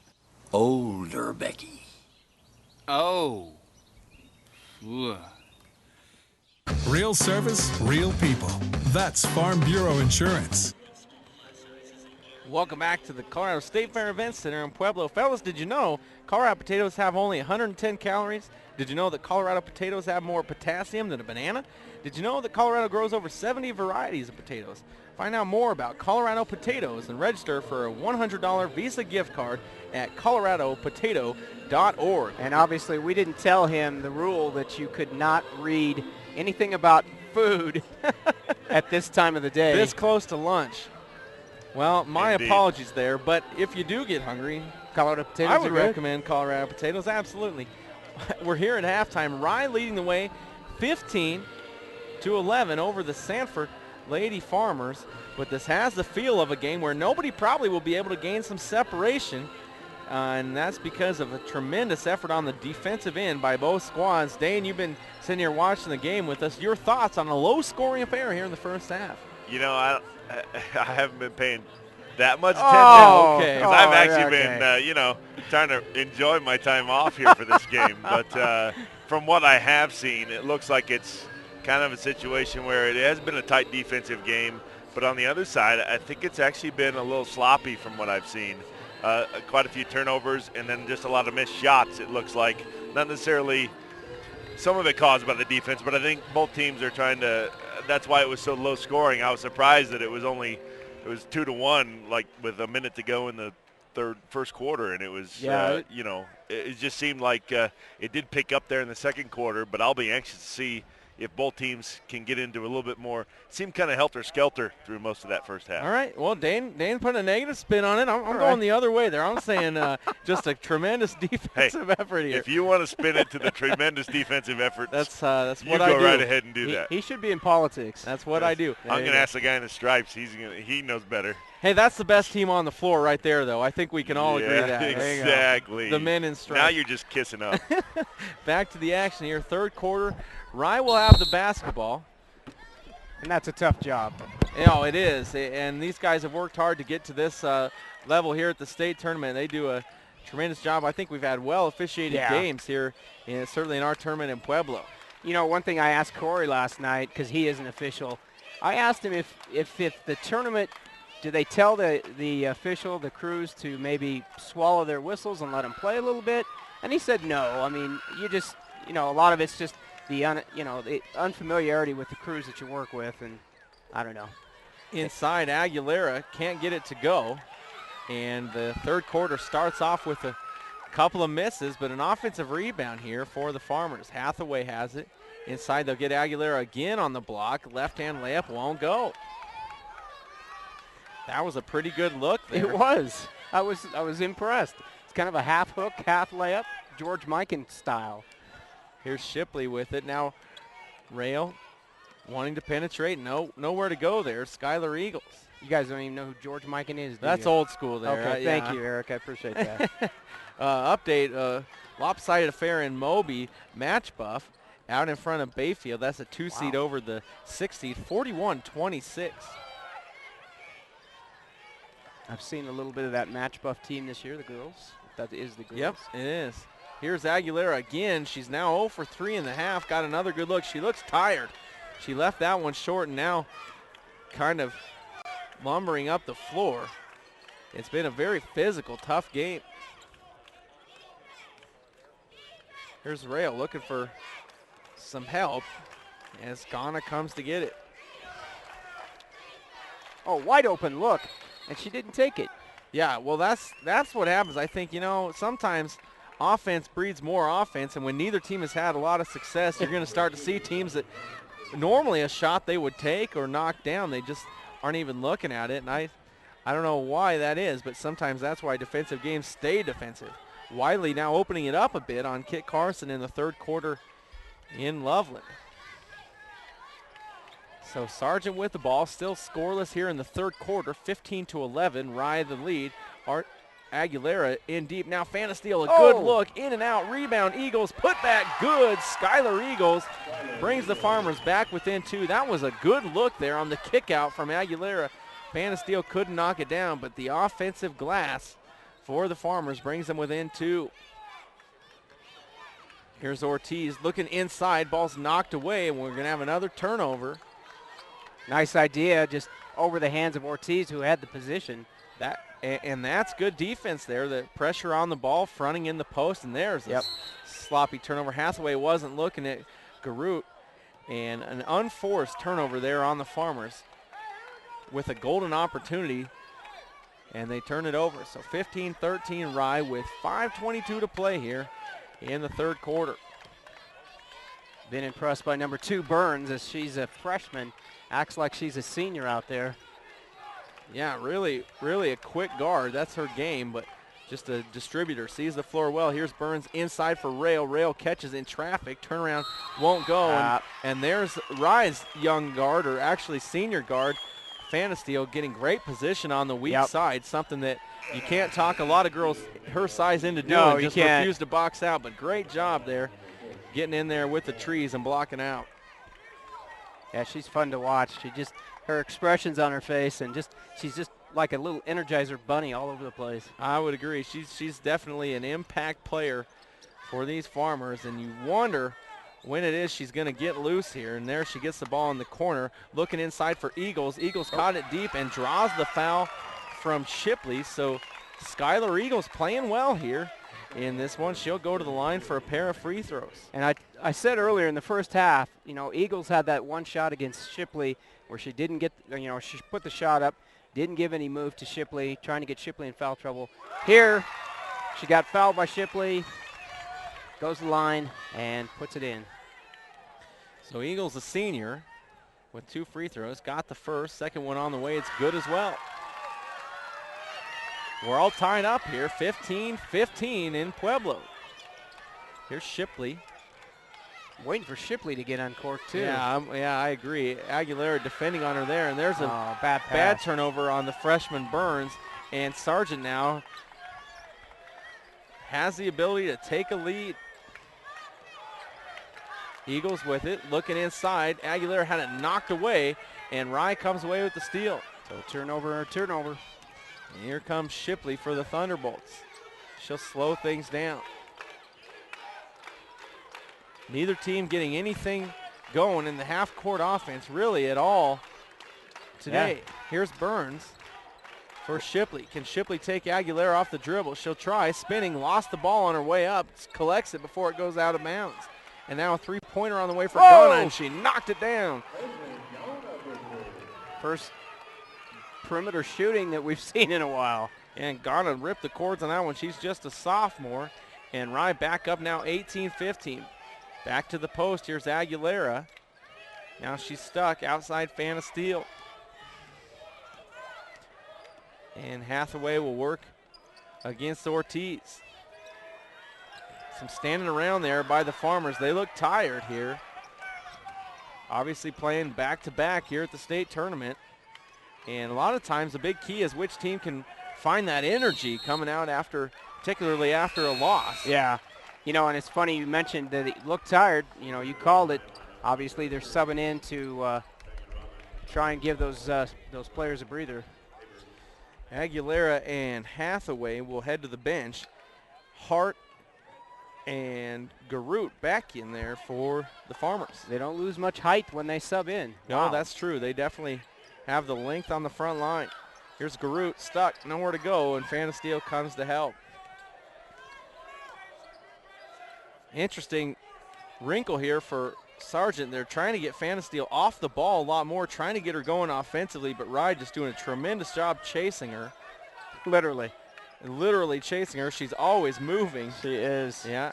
Older Becky. Oh. Ugh. Real service, real people. That's Farm Bureau Insurance. Welcome back to the Colorado State Fair Event Center in Pueblo. Fellas, did you know Colorado potatoes have only 110 calories? Did you know that Colorado potatoes have more potassium than a banana? Did you know that Colorado grows over 70 varieties of potatoes? Find out more about Colorado potatoes and register for a $100 Visa gift card at coloradopotato.org. And obviously we didn't tell him the rule that you could not read anything about food at this time of the day. This close to lunch. Well, my apologies there, but if you do get hungry, Colorado potatoes I would are good. recommend Colorado potatoes, absolutely. We're here at halftime. Rye leading the way 15-11 over the Sanford Lady Farmers, but this has the feel of a game where nobody probably will be able to gain some separation, and that's because of a tremendous effort on the defensive end by both squads. Dane, you've been sitting here watching the game with us. Your thoughts on a low-scoring affair here in the first half? I haven't been paying that much attention. Oh, okay. Because I've actually been, trying to enjoy my time off here for this game. But from what I have seen, it looks like it's kind of a situation where it has been a tight defensive game. But on the other side, I think it's actually been a little sloppy from what I've seen. Quite a few turnovers and then just a lot of missed shots, it looks like. Not necessarily some of it caused by the defense, but I think both teams are trying to that's why it was so low scoring. I was surprised that it was 2-1, like with a minute to go in the first quarter, and it was, Yeah. you know, it just seemed like it did pick up there in the second quarter, but I'll be anxious to see if both teams can get into a little bit more. It seemed kind of helter-skelter through most of that first half. All right. Well, Dane put a negative spin on it. I'm going right. the other way there. I'm saying just a tremendous defensive effort here. If you want to spin it to the tremendous defensive effort, that's you what I do. go right ahead and do that. He should be in politics. That's what I do. I'm going to ask the guy in the stripes. He knows better. Hey, that's the best team on the floor right there, though. I think we can all agree to that. Exactly. The men in stripes. Now you're just kissing up. Back to the action here. Third quarter. Rye will have the basketball. And that's a tough job. You know, it is. And these guys have worked hard to get to this level here at the state tournament. They do a tremendous job. I think we've had well-officiated games here, certainly in our tournament in Pueblo. You know, one thing I asked Corey last night, because he is an official, I asked him if the tournament, do they tell the official, the crews, to maybe swallow their whistles and let them play a little bit? And he said no. I mean, you just, you know, a lot of it's just the unfamiliarity with the crews that you work with, and I don't know. Inside, Aguilera can't get it to go, and the third quarter starts off with a couple of misses, but an offensive rebound here for the Farmers. Hathaway has it. Inside, they'll get Aguilera again on the block. Left-hand layup won't go. That was a pretty good look there. It was. I was impressed. It's kind of a half hook, half layup, George Mikan style. Here's Shipley with it. Now Rail wanting to penetrate. Nowhere to go there. Skylar Eagles. You guys don't even know who George Mikan is, do That's you? old school there. Okay, thank you, Eric. I appreciate that. Update, lopsided affair in Moby. Match buff out in front of Bayfield. That's a 2-seed over the 6 seed, 41-26. I've seen a little bit of that match buff team this year, the girls. That is the girls. Yep, it is. Here's Aguilera again. She's now 0 for 3 in the half. Got another good look. She looks tired. She left that one short and now kind of lumbering up the floor. It's been a very physical, tough game. Here's Rail looking for some help as Ghana comes to get it. Oh, wide open look, and she didn't take it. Yeah, well, that's what happens. I think, you know, sometimes offense breeds more offense, and when neither team has had a lot of success, you're going to start to see teams that normally a shot they would take or knock down, they just aren't even looking at it. And I don't know why that is, but sometimes that's why defensive games stay defensive. Wiley now opening it up a bit on Kit Carson in the third quarter in Loveland. So Sargent with the ball, still scoreless here in the third quarter, 15-11. Rye the lead. Art Aguilera in deep. Now Fanasteel, a good look, in and out, rebound. Eagles put that good. Skylar Eagles brings the Farmers back within 2. That was a good look there on the kick out from Aguilera. Fanasteel couldn't knock it down, but the offensive glass for the Farmers brings them within 2. Here's Ortiz looking inside. Ball's knocked away, and we're going to have another turnover. Nice idea, just over the hands of Ortiz, who had the position. And that's good defense there. The pressure on the ball, fronting in the post, and there's a sloppy turnover. Hathaway wasn't looking at Garut, and an unforced turnover there on the Farmers with a golden opportunity, and they turn it over. So 15-13 Rye with 5:22 to play here in the third quarter. Been impressed by number 2, Burns, as she's a freshman. Acts like she's a senior out there. Yeah, really a quick guard. That's her game, but just a distributor. Sees the floor well. Here's Burns inside for Rail. Rail catches in traffic. Turnaround won't go. And there's Rye's young guard, or actually senior guard, Fanasteel, getting great position on the weak side, something that you can't talk a lot of girls her size into doing. No, just you can't. refuse to box out, but great job there getting in there with the trees and blocking out. Yeah, she's fun to watch. Her expressions on her face, and she's just like a little Energizer bunny all over the place. I would agree. She's definitely an impact player for these Farmers, and you wonder when it is she's going to get loose here. And there she gets the ball in the corner, looking inside for Eagles. Eagles caught it deep and draws the foul from Shipley. So Skylar Eagles playing well here in this one. She'll go to the line for a pair of free throws. And I said earlier in the first half, you know, Eagles had that one shot against Shipley where she didn't get, you know, she put the shot up, Didn't give any move to Shipley, trying to get Shipley in foul trouble. Here, she got fouled by Shipley, goes to the line, and puts it in. So Eagles, a senior, with 2 free throws, got the first. Second one on the way. It's good as well. We're all tied up here, 15-15 in Pueblo. Here's Shipley. Waiting for Shipley to get uncorked, too. Yeah, I agree. Aguilera defending on her there, and there's a bad turnover on the freshman Burns. And Sargent now has the ability to take a lead. Eagles with it, looking inside. Aguilera had it knocked away, and Rye comes away with the steal. So turnover. And here comes Shipley for the Thunderbolts. She'll slow things down. Neither team getting anything going in the half-court offense really at all today. Yeah. Here's Burns for Shipley. Can Shipley take Aguilera off the dribble? She'll try, spinning, lost the ball on her way up, collects it before it goes out of bounds. And now a three-pointer on the way for Ghana, and she knocked it down. First perimeter shooting that we've seen in a while. And Ghana ripped the cords on that one. She's just a sophomore. And Rye back up now 18-15. Back to the post. Here's Aguilera. Now she's stuck outside fan of Steele. And Hathaway will work against Ortiz. Some standing around there by the Farmers. They look tired here. Obviously playing back-to-back here at the state tournament. And a lot of times the big key is which team can find that energy coming out after, particularly after a loss. Yeah. You know, and it's funny you mentioned that it looked tired. You know, you called it. Obviously, they're subbing in to try and give those players a breather. Aguilera and Hathaway will head to the bench. Hart and Garut back in there for the Farmers. They don't lose much height when they sub in. No, Wow. that's true. They definitely have the length on the front line. Here's Garut stuck, nowhere to go, and Fan of Steel comes to help. Interesting wrinkle here for Sargent. They're trying to get Fan of Steel off the ball a lot more, trying to get her going offensively, but Rye just doing a tremendous job chasing her. Literally chasing her. She's always moving. She is. Yeah.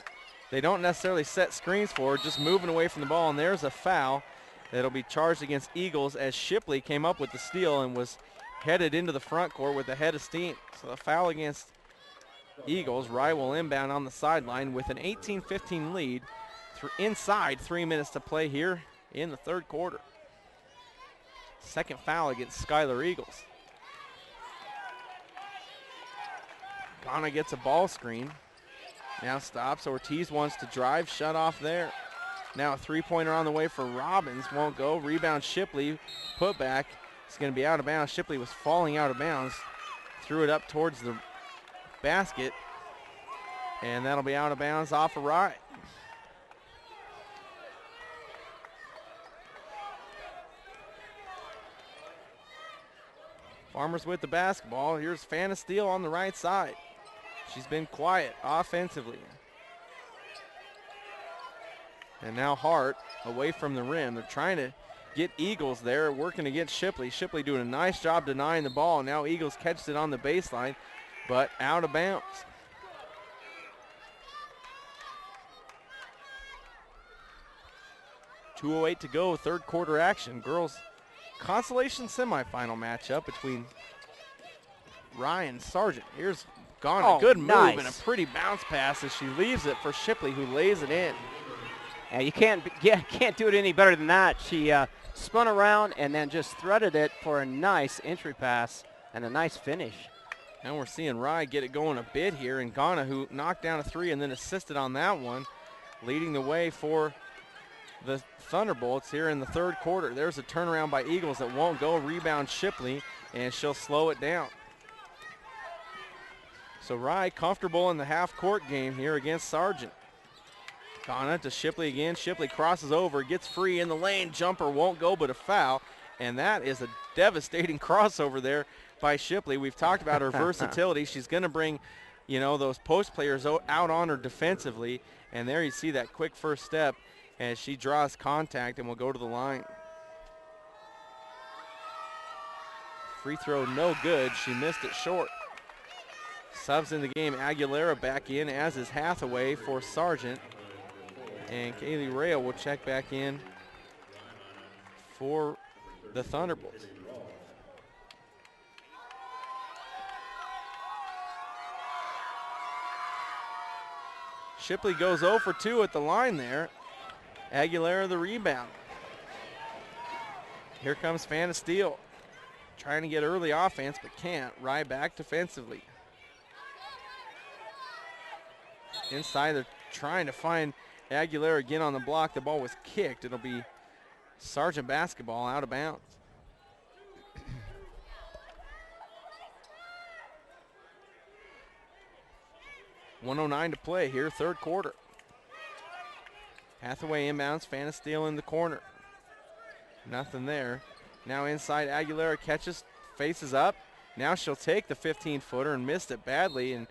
They don't necessarily set screens for her, just moving away from the ball, and there's a foul that'll be charged against Eagles as Shipley came up with the steal and was headed into the front court with a head of steam. So the foul against Eagles. Rye will inbound on the sideline with an 18-15 lead. Inside 3 minutes to play here in the third quarter. Second foul against Skylar Eagles. Ghana gets a ball screen. Now stops. Ortiz wants to drive. Shut off there. Now a three-pointer on the way for Robbins. Won't go. Rebound Shipley. Put back. It's going to be out of bounds. Shipley was falling out of bounds. Threw it up towards the basket. And that'll be out of bounds off of Rye. Farmers with the basketball. Here's Fan of Steel on the right side. She's been quiet offensively. And now Hart away from the rim. They're trying to get Eagles there, working against Shipley. Shipley doing a nice job denying the ball. Now Eagles catches it on the baseline, but out of bounds. .208 to go, third quarter action. Girls Consolation Semifinal matchup between Rye and Sargent. Here's Ghana. Good move and a pretty bounce pass as she leaves it for Shipley, who lays it in. Yeah, you can't do it any better than that. She spun around and then just threaded it for a nice entry pass and a nice finish. Now we're seeing Rye get it going a bit here, and Ghana, who knocked down a three and then assisted on that one, leading the way for the Thunderbolts here in the third quarter. There's a turnaround by Eagles that won't go. Rebound Shipley, and she'll slow it down. So Rye comfortable in the half-court game here against Sargent. Ghana to Shipley again. Shipley crosses over, gets free in the lane. Jumper won't go, but a foul. And that is a devastating crossover there by Shipley. We've talked about her versatility. She's going to bring, you know, those post players out on her defensively. And there you see that quick first step as she draws contact and will go to the line. Free throw no good. She missed it short. Subs in the game. Aguilera back in, as is Hathaway for Sargent. And Kaylee Rea will check back in for the Thunderbolts. Shipley goes 0 for 2 at the line there. Aguilera the rebound. Here comes Fana Steele. Trying to get early offense, but can't. Rye back defensively. Inside, they're trying to find Aguilera again on the block. The ball was kicked. It'll be Sargent basketball out of bounds. .109 to play here, third quarter. Hathaway inbounds, Fana Steele in the corner. Nothing there. Now inside, Aguilera catches, faces up. Now she'll take the 15-footer and missed it badly. And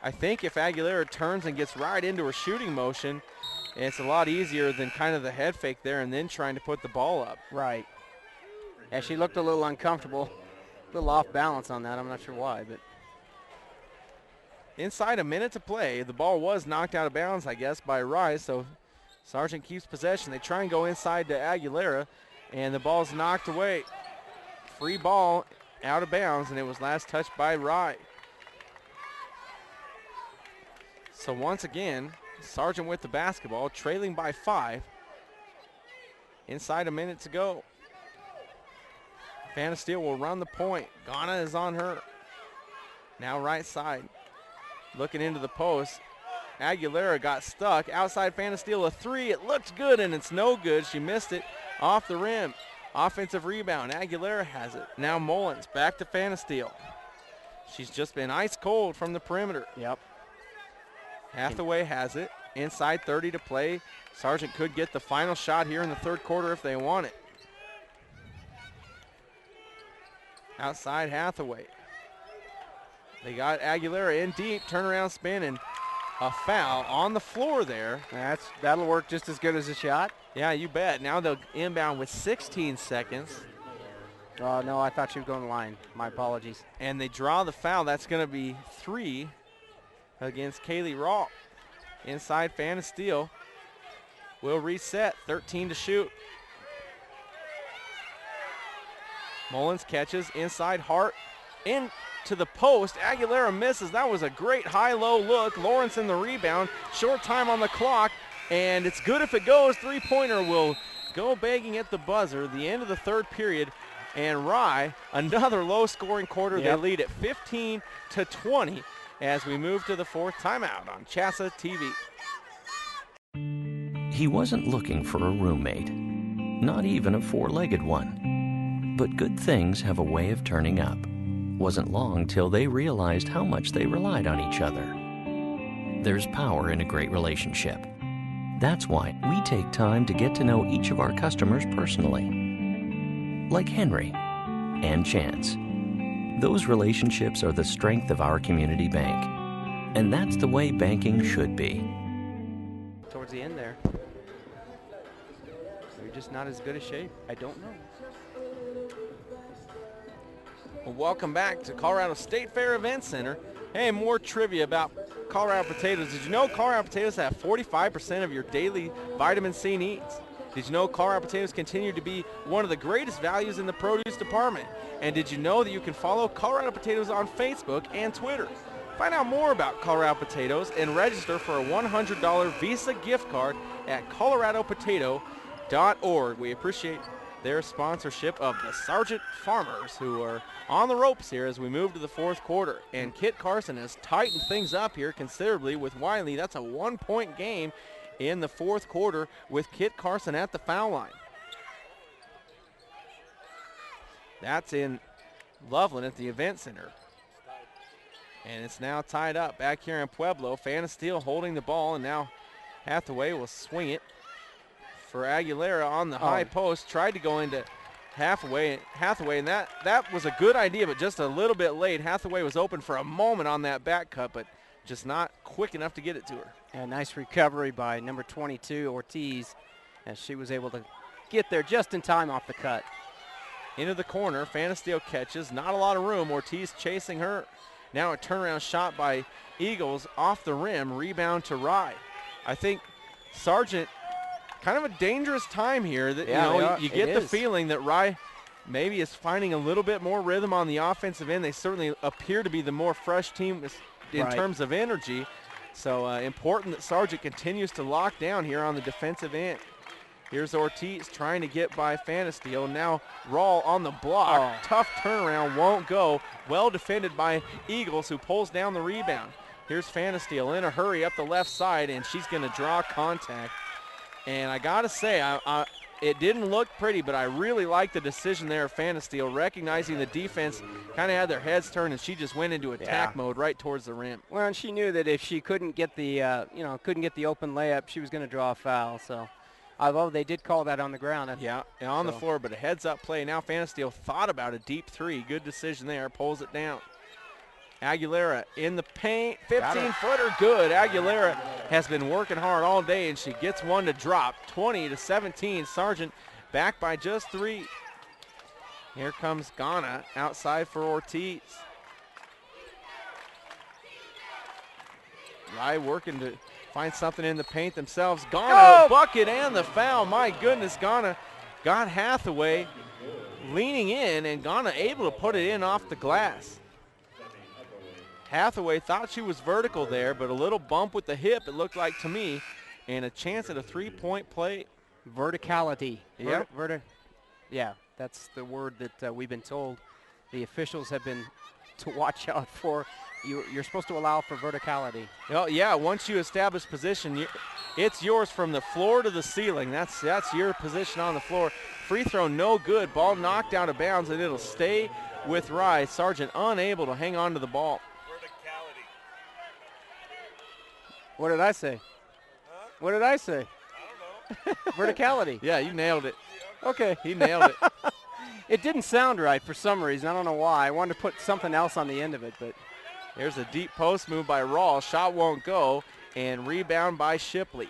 I think if Aguilera turns and gets right into her shooting motion, it's a lot easier than kind of the head fake there and then trying to put the ball up. Right. Yeah, she looked a little uncomfortable, a little off balance on that. I'm not sure why, but. Inside a minute to play. The ball was knocked out of bounds, I guess, by Rice, so Sargent keeps possession. They try and go inside to Aguilera, and the ball's knocked away. Free ball out of bounds, and it was last touched by Rye. So once again, Sargent with the basketball, trailing by 5. Inside a minute to go. Fana Steele will run the point. Ghana is on her. Now right side. Looking into the post. Aguilera got stuck. Outside Fana Steele, a 3. It looked good, and it's no good. She missed it off the rim. Offensive rebound. Aguilera has it. Now Mullins back to Fana Steele. She's just been ice cold from the perimeter. Yep. Hathaway has it. Inside 30 to play. Sargent could get the final shot here in the third quarter if they want it. Outside Hathaway. They got Aguilera in deep, turnaround spin, and a foul on the floor there. That'll work just as good as a shot. Yeah, you bet. Now they'll inbound with 16 seconds. Oh, no, I thought she was going to line. My apologies. And they draw the foul. That's going to be 3 against Kaylee Raw. Inside Fana Steele will reset. 13 to shoot. Mullins catches inside Hart. Into the post. Aguilera misses. That was a great high-low look. Lawrence in the rebound. Short time on the clock. And it's good if it goes. Three-pointer will go begging at the buzzer. The end of the third period. And Rye, another low-scoring quarter. Yep. They lead at 15-20 as we move to the fourth timeout on CHSAA TV. He wasn't looking for a roommate, not even a four-legged one. But good things have a way of turning up. Wasn't long till they realized how much they relied on each other. There's power in a great relationship. That's why we take time to get to know each of our customers personally. Like Henry and Chance. Those relationships are the strength of our community bank. And that's the way banking should be. Towards the end there. They're just not as good a shape. I don't know. Well, welcome back to Colorado State Fair Event Center. Hey, more trivia about Colorado potatoes. Did you know Colorado potatoes have 45% of your daily vitamin C needs? Did you know Colorado potatoes continue to be one of the greatest values in the produce department? And did you know that you can follow Colorado Potatoes on Facebook and Twitter? Find out more about Colorado Potatoes and register for a $100 Visa gift card at coloradopotato.org. We appreciate their sponsorship of the Sargent Farmers, who are on the ropes here as we move to the fourth quarter. And Kit Carson has tightened things up here considerably with Wiley. That's a 1-point game in the fourth quarter with Kit Carson at the foul line. That's in Loveland at the Event Center. And it's now tied up back here in Pueblo. Fana Steele holding the ball, and now Hathaway will swing it for Aguilera on the high post. Tried to go into Hathaway, and that was a good idea, but just a little bit late. Hathaway was open for a moment on that back cut, but just not quick enough to get it to her. A nice recovery by number 22, Ortiz, as she was able to get there just in time off the cut. into the corner. Fanasteel catches. Not a lot of room. Ortiz chasing her. Now a turnaround shot by Eagles off the rim. Rebound to Rye. I think Sargent, kind of a dangerous time here. That you get the feeling that Rye maybe is finding a little bit more rhythm on the offensive end. They certainly appear to be the more fresh team in terms of energy. So important that Sargent continues to lock down here on the defensive end. Here's Ortiz trying to get by Fanasteel. Now Rawl on the block. Tough turnaround, won't go. Well defended by Eagles, who pulls down the rebound. Here's Fanasteel in a hurry up the left side, and she's going to draw contact. And I got to say, it didn't look pretty, but I really like the decision there of Fanasteel, recognizing the defense kind of had their heads turned, and she just went into attack mode right towards the rim. Well, and she knew that if she couldn't get the open layup, she was going to draw a foul. So, although they did call that on the ground. And on the floor, but a heads-up play. Now Fanasteel thought about a deep three. Good decision there. Pulls it down. Aguilera in the paint. 15-footer, good. Aguilera has been working hard all day, and she gets one to drop. 20-17. Sargent back by just 3. Here comes Ghana outside for Ortiz. Rye working to find something in the paint themselves. Ghana, bucket and the foul. My goodness, Ghana got Hathaway leaning in, and Ghana able to put it in off the glass. Hathaway thought she was vertical there, but a little bump with the hip, it looked like to me, and a chance at a three-point play. Verticality. Yep. Yeah, that's the word that we've been told the officials have been to watch out for. You're supposed to allow for verticality. Well, yeah, once you establish position, it's yours from the floor to the ceiling. That's your position on the floor. Free throw, no good. Ball knocked out of bounds, and it'll stay with Rye. Sargent unable to hang on to the ball. What did I say? Huh? What did I say? I don't know. Verticality. Yeah, you nailed it. Okay. He nailed it. It didn't sound right for some reason. I don't know why. I wanted to put something else on the end of it, but. Here's a deep post move by Rawl. Shot won't go, and rebound by Shipley.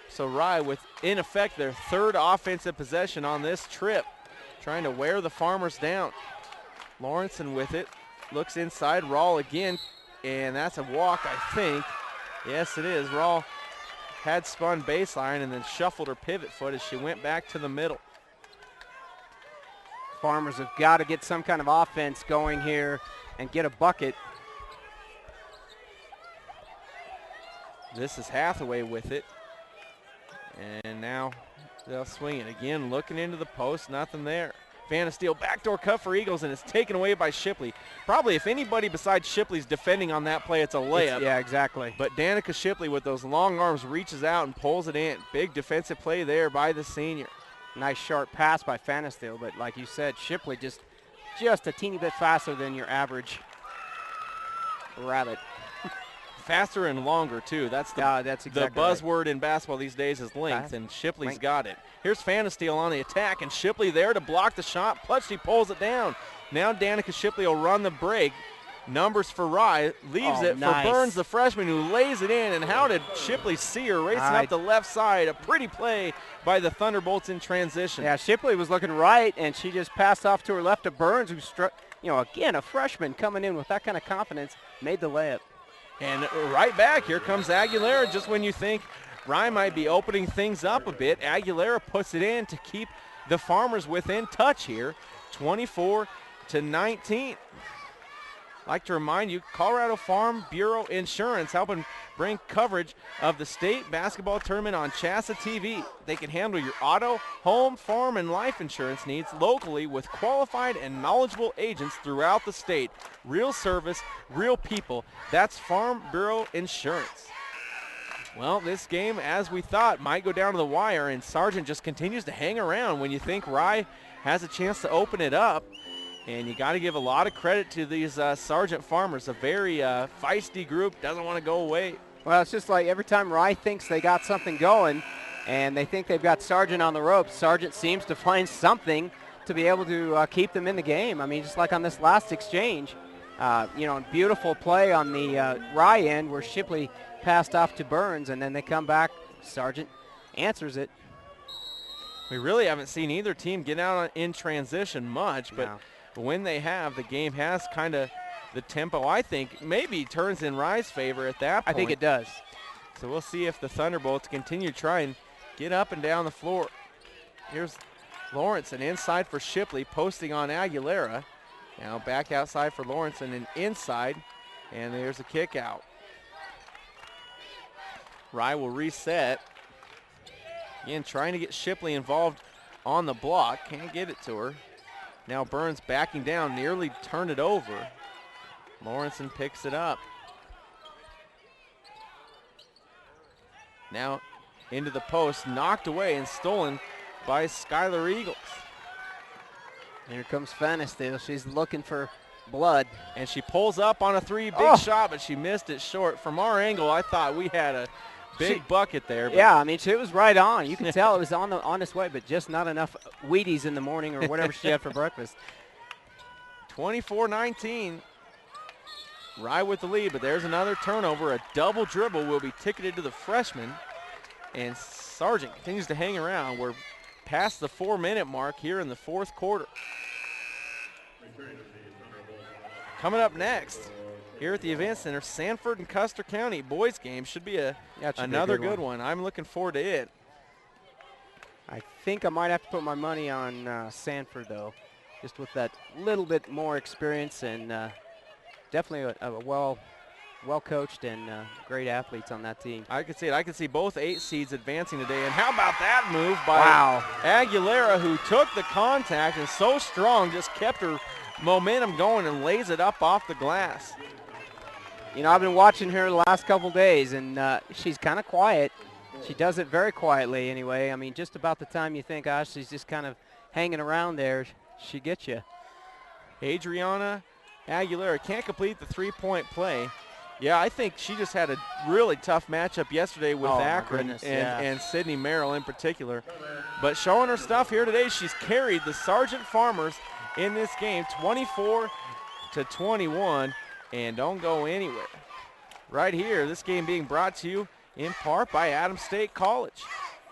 So Rye with, in effect, their third offensive possession on this trip, trying to wear the Farmers down. Lawrenson with it. Looks inside. Rawl again. And that's a walk, I think. Yes, it is. Rawl had spun baseline and then shuffled her pivot foot as she went back to the middle. Farmers have got to get some kind of offense going here and get a bucket. This is Hathaway with it. And now they'll swing it again, looking into the post, nothing there. Fanasteel backdoor cut for Eagles, and it's taken away by Shipley. Probably if anybody besides Shipley's defending on that play, it's a layup. Yeah, exactly. But Danica Shipley with those long arms reaches out and pulls it in. Big defensive play there by the senior. Nice sharp pass by Fanasteel, but like you said, Shipley just a teeny bit faster than your average rabbit. Faster and longer, too. That's exactly the buzzword in basketball these days is length, and Shipley's got it. Here's Fanasteel on the attack, and Shipley there to block the shot. Pletchy pulls it down. Now Danica Shipley will run the break. Numbers for Rye. Leaves it for Burns, the freshman, who lays it in. And how did Shipley see her racing up the left side? A pretty play by the Thunderbolts in transition. Yeah, Shipley was looking right, and she just passed off to her left to Burns, who struck, again, a freshman coming in with that kind of confidence, made the layup. And right back, here comes Aguilera. Just when you think Rye might be opening things up a bit, Aguilera puts it in to keep the Farmers within touch here, 24-19. I'd like to remind you, Colorado Farm Bureau Insurance helping bring coverage of the state basketball tournament on CHSAA TV. They can handle your auto, home, farm, and life insurance needs locally with qualified and knowledgeable agents throughout the state. Real service, real people. That's Farm Bureau Insurance. Well, this game, as we thought, might go down to the wire, and Sargent just continues to hang around when you think Rye has a chance to open it up. And you got to give a lot of credit to these Sargent Farmers, a very feisty group, doesn't want to go away. Well, it's just like every time Rye thinks they got something going and they think they've got Sargent on the ropes, Sargent seems to find something to be able to keep them in the game. I mean, just like on this last exchange, beautiful play on the Rye end where Shipley passed off to Burns, and then they come back. Sargent answers it. We really haven't seen either team get out in transition much, but when they have, the game has kind of the tempo, I think, maybe turns in Rye's favor at that point. I think it does. So we'll see if the Thunderbolts continue to try and get up and down the floor. Here's Lawrence, and inside for Shipley, posting on Aguilera. Now back outside for Lawrence and an inside, and there's a kick out. Rye will reset. Again, trying to get Shipley involved on the block. Can't get it to her. Now Burns backing down, nearly turned it over. Lawrenson picks it up. Now into the post, knocked away and stolen by Skylar Eagles. Here comes Fanistil. She's looking for blood. And she pulls up on a three, big shot, but she missed it short. From our angle, I thought we had a big bucket there. Yeah, I mean, it was right on. You can tell it was on its way, but just not enough Wheaties in the morning or whatever she had for breakfast. 24-19. Rye with the lead, but there's another turnover. A double dribble will be ticketed to the freshman. And Sargent continues to hang around. We're past the 4-minute mark here in the fourth quarter. Coming up next, here at the Event Center, Sanford and Custer County boys game should be another good one. I'm looking forward to it. I think I might have to put my money on Sanford, though, just with that little bit more experience and definitely a well-coached and great athletes on that team. I could see it. I could see both 8 seeds advancing today. And how about that move by Aguilera, who took the contact and so strong, just kept her momentum going and lays it up off the glass. You know, I've been watching her the last couple days, and she's kind of quiet. She does it very quietly anyway. I mean, just about the time you think, she's just kind of hanging around there, she gets you. Adriana Aguilera can't complete the three-point play. Yeah, I think she just had a really tough matchup yesterday with Akron and Sydney Merrill in particular. But showing her stuff here today, she's carried the Sargent Farmers in this game 24-21, and don't go anywhere. Right here, this game being brought to you in part by Adams State College.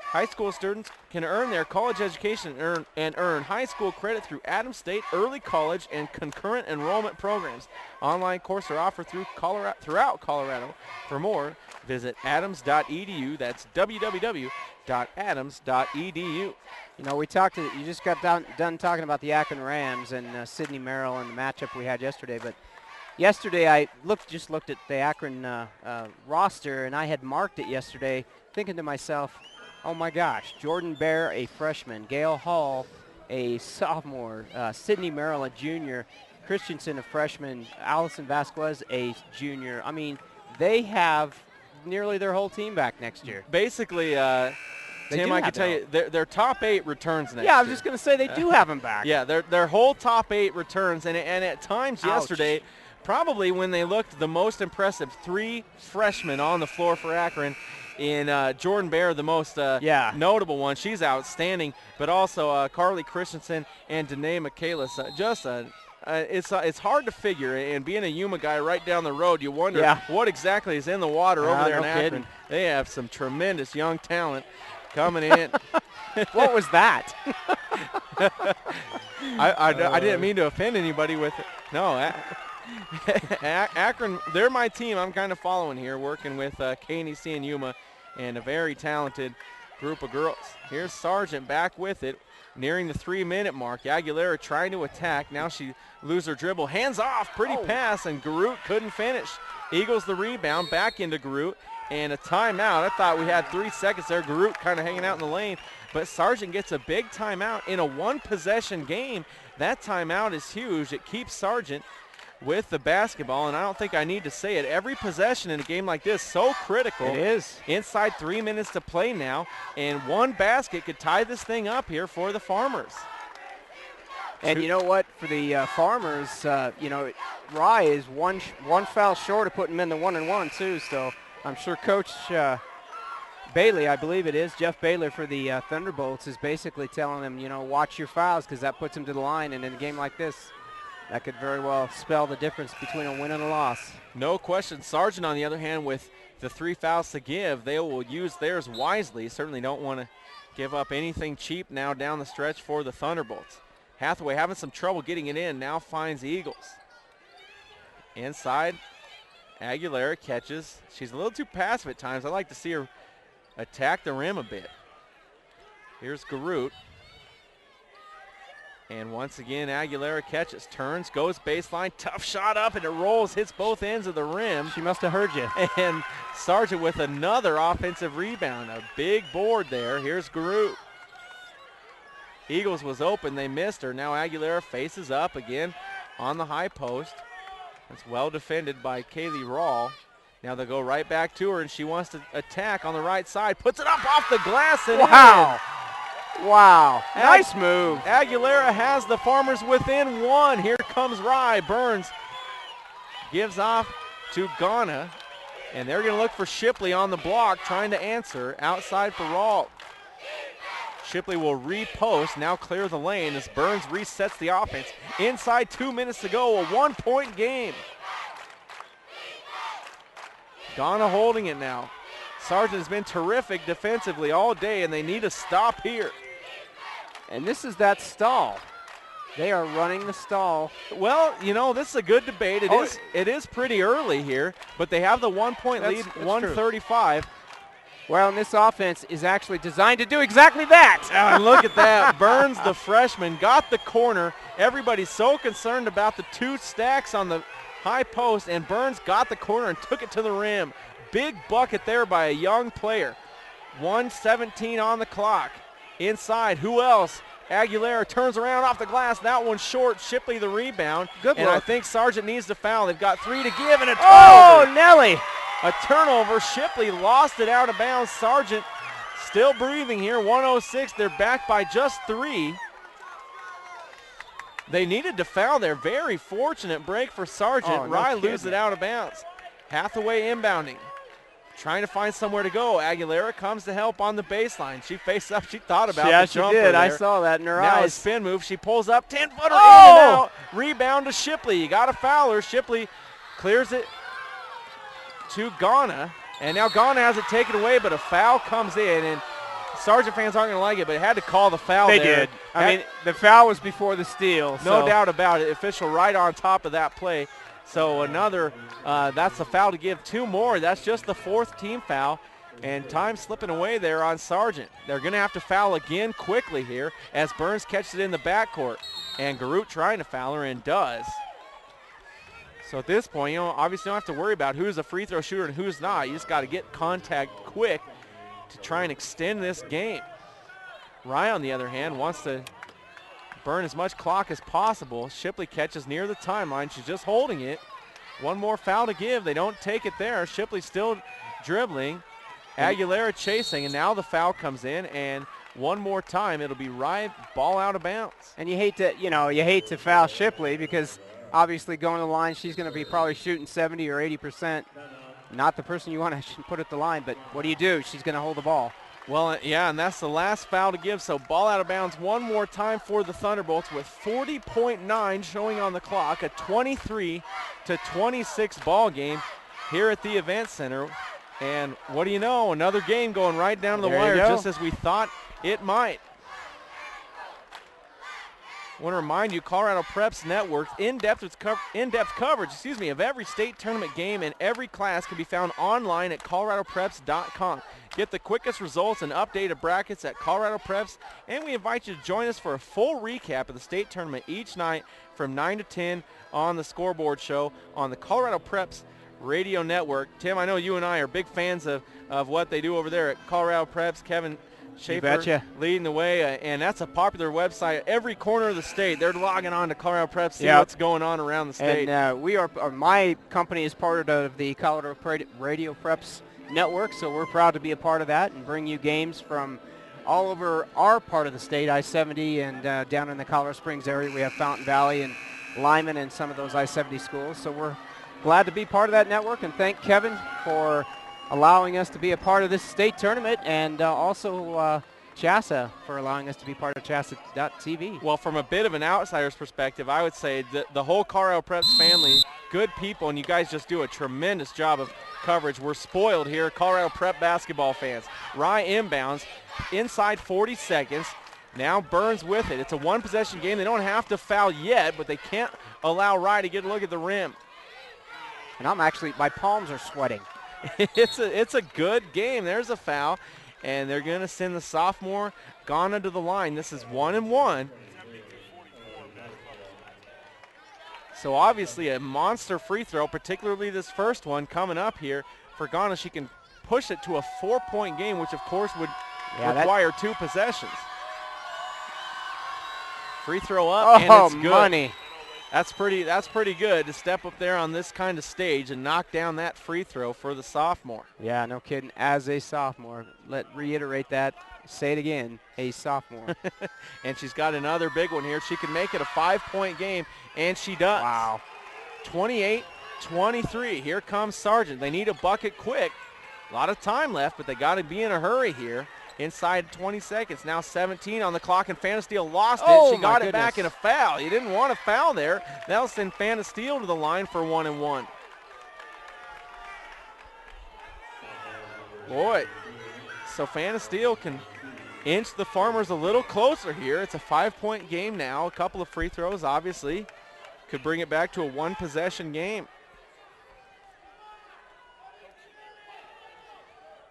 High school students can earn their college education and earn high school credit through Adams State early college and concurrent enrollment programs. Online courses are offered throughout Colorado. For more, visit adams.edu. That's www.adams.edu. You know, you just got done talking about the Akron Rams and Sydney Merrill and the matchup we had yesterday, but yesterday I just looked at the Akron roster, and I had marked it yesterday thinking to myself, oh my gosh, Jordan Bear, a freshman, Gail Hall, a sophomore, Sydney Merrill, a junior, Christensen, a freshman, Allison Vasquez, a junior. I mean, they have nearly their whole team back next year. Basically, Tim, I can tell you, their top 8 returns next year. Yeah, I was just going to say they do have them back. Yeah, their whole top 8 returns, and at times yesterday, probably when they looked the most impressive, 3 freshmen on the floor for Akron. In Jordan Bear, the most notable one. She's outstanding, but also Carly Christensen and Danae Michaelis. It's hard to figure, and being a Yuma guy right down the road, you wonder what exactly is in the water over there in Akron. Kidding. They have some tremendous young talent coming in. What was that? I didn't mean to offend anybody with it. No, Akron, they're my team. I'm kind of following here, working with KNEC and Yuma, and a very talented group of girls. Here's Sargent back with it, nearing the 3-minute mark. Aguilera trying to attack. Now she loses her dribble. Hands off, pretty pass, and Garut couldn't finish. Eagles the rebound, back into Garut, and a timeout. I thought we had 3 seconds there. Garut kind of hanging out in the lane, but Sargent gets a big timeout in a 1-possession game. That timeout is huge. It keeps Sargent with the basketball, and I don't think I need to say it. Every possession in a game like this so critical. It is. Inside 3 minutes to play now, and one basket could tie this thing up here for the Farmers. And you know what? For the Farmers, Rye is one foul short of putting them in the 1-and-1 too. So I'm sure Coach Bailey, I believe it is, Jeff Baylor for the Thunderbolts, is basically telling them, watch your fouls, because that puts them to the line. And in a game like this, that could very well spell the difference between a win and a loss. No question. Sargent, on the other hand, with the 3 fouls to give, they will use theirs wisely. Certainly don't want to give up anything cheap now down the stretch for the Thunderbolts. Hathaway having some trouble getting it in, now finds the Eagles. Inside, Aguilera catches. She's a little too passive at times. I like to see her attack the rim a bit. Here's Garut. And once again, Aguilera catches, turns, goes baseline, tough shot up, and it rolls, hits both ends of the rim. She must have heard you. And Sargent with another offensive rebound, a big board there. Here's Garut. Eagles was open, they missed her. Now Aguilera faces up again on the high post. That's well defended by Kaylee Rawl. Now they'll go right back to her, and she wants to attack on the right side. Puts it up off the glass and wow. in. Wow, nice move. Aguilera has the Farmers within one. Here comes Rye. Burns gives off to Ghana, and they're going to look for Shipley on the block, trying to answer. Outside for Rawl. Shipley will repost, now clear the lane as Burns resets the offense. Inside 2 minutes to go, a 1-point game. Ghana holding it now. Sargent has been terrific defensively all day, and they need a stop here. And this is that stall. They are running the stall. Well, you know, this is a good debate. It is pretty early here, but they have the 1-point lead, 135. Well, and this offense is actually designed to do exactly that. And look at that. Burns, the freshman, got the corner. Everybody's so concerned about the two stacks on the high post, and Burns got the corner and took it to the rim. Big bucket there by a young player. 1:17 on the clock. Inside, who else? Aguilera turns around off the glass. That one short. Shipley the rebound. Good and look. I think Sargent needs to foul. They've got 3 to give and a turnover. Oh, Nelly. A turnover. Shipley lost it out of bounds. Sargent still breathing here. 1:06. They're back by just 3. They needed to foul there. Very fortunate break for Sargent. Oh, no Rye kidding. loses it out of bounds. Hathaway inbounding. Trying to find somewhere to go. Aguilera comes to help on the baseline. She faced up. She thought about the jumper. Yeah, she did. There. I saw that in her now eyes. a spin move. She pulls up. 10-footer in and Oh! out. Rebound to Shipley. You got to foul her. Shipley clears it to Ghana. And now Ghana has it taken away, but a foul comes in. And Sargent fans aren't going to like it, but had to call the foul They there. did. I mean, the foul was before the steal. No doubt about it. Official right on top of that play. So another, that's a foul to give. 2 more. That's just the 4th team foul. And time slipping away there on Sargent. They're going to have to foul again quickly here as Burns catches it in the backcourt. And Garut trying to foul her and does. So at this point, you know, obviously you don't have to worry about who's a free throw shooter and who's not. You just got to get contact quick to try and extend this game. Rye, on the other hand, wants to burn as much clock as possible. Shipley catches near the timeline. She's just holding it. 1 more foul to give. They don't take it there. Shipley still dribbling. Aguilera chasing, and now the foul comes in, and one more time it'll be Rye, ball out of bounds. And you hate to foul Shipley because obviously going to the line, she's going to be probably shooting 70 or 80%. Not the person you want to put at the line, but what do? She's going to hold the ball. Well, yeah, and that's the last foul to give, so ball out of bounds one more time for the Thunderbolts with 40.9 showing on the clock, a 23-26 ball game here at the Event Center. And what do you know, another game going right down to the wire just as we thought it might. I want to remind you, Colorado Preps Network's in-depth coverage of every state tournament game and every class can be found online at coloradopreps.com. Get the quickest results and updated brackets at Colorado Preps, and we invite you to join us for a full recap of the state tournament each night from 9 to 10 on the Scoreboard Show on the Colorado Preps Radio Network. Tim, I know you and I are big fans of what they do over there at Colorado Preps. Kevin Schaefer leading the way, and that's a popular website. Every corner of the state, they're logging on to Colorado Preps, see what's going on around the state. And my company is part of the Colorado Radio Preps Network, so we're proud to be a part of that and bring you games from all over our part of the state, I-70, and down in the Colorado Springs area. We have Fountain Valley and Lyman and some of those I-70 schools, so we're glad to be part of that network, and thank Kevin for allowing us to be a part of this state tournament and also CHSAA for allowing us to be part of CHSAA.tv. Well, from a bit of an outsider's perspective, I would say that the whole Colorado Preps family, good people, and you guys just do a tremendous job of coverage. We're spoiled here, Colorado Prep basketball fans. Rye inbounds, inside 40 seconds. Now Burns with it. It's a one-possession game. They don't have to foul yet, but they can't allow Rye to get a look at the rim. And my palms are sweating. It's a good game. There's a foul, and they're going to send the sophomore Ghana to the line. This is 1-1. So obviously a monster free throw, particularly this first one coming up here for Ghana. She can push it to a 4-point game, which of course would require 2 possessions. Free throw up, and it's good. Money. That's pretty good to step up there on this kind of stage and knock down that free throw for the sophomore. Yeah, no kidding. As a sophomore, reiterate that. Say it again, a sophomore. And she's got another big one here. She can make it a 5-point game, and she does. Wow. 28-23. Here comes Sargent. They need a bucket quick. A lot of time left, but they got to be in a hurry here. Inside 20 seconds. Now 17 on the clock, and Fanasteel lost it. She got it back in a foul. You didn't want a foul there. That'll send Fanasteel to the line for 1-1. Boy, so Fanasteel can inch the Farmers a little closer here. It's a 5-point game now. A couple of free throws, obviously, could bring it back to a one-possession game.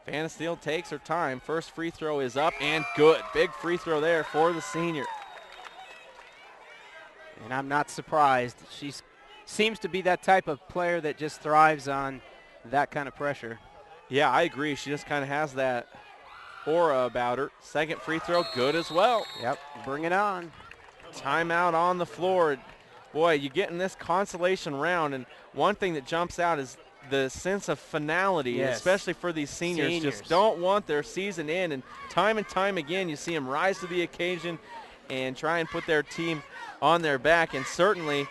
Fanasteel takes her time. First free throw is up and good. Big free throw there for the senior. And I'm not surprised. She seems to be that type of player that just thrives on that kind of pressure. Yeah, I agree. She just kind of has that aura about her. Second free throw, good as well. Yep, bring it on. Timeout on the floor. Boy, you get in this consolation round, and one thing that jumps out is the sense of finality, especially for these seniors. Just don't want their season in, and time again you see them rise to the occasion and try and put their team on their back, and certainly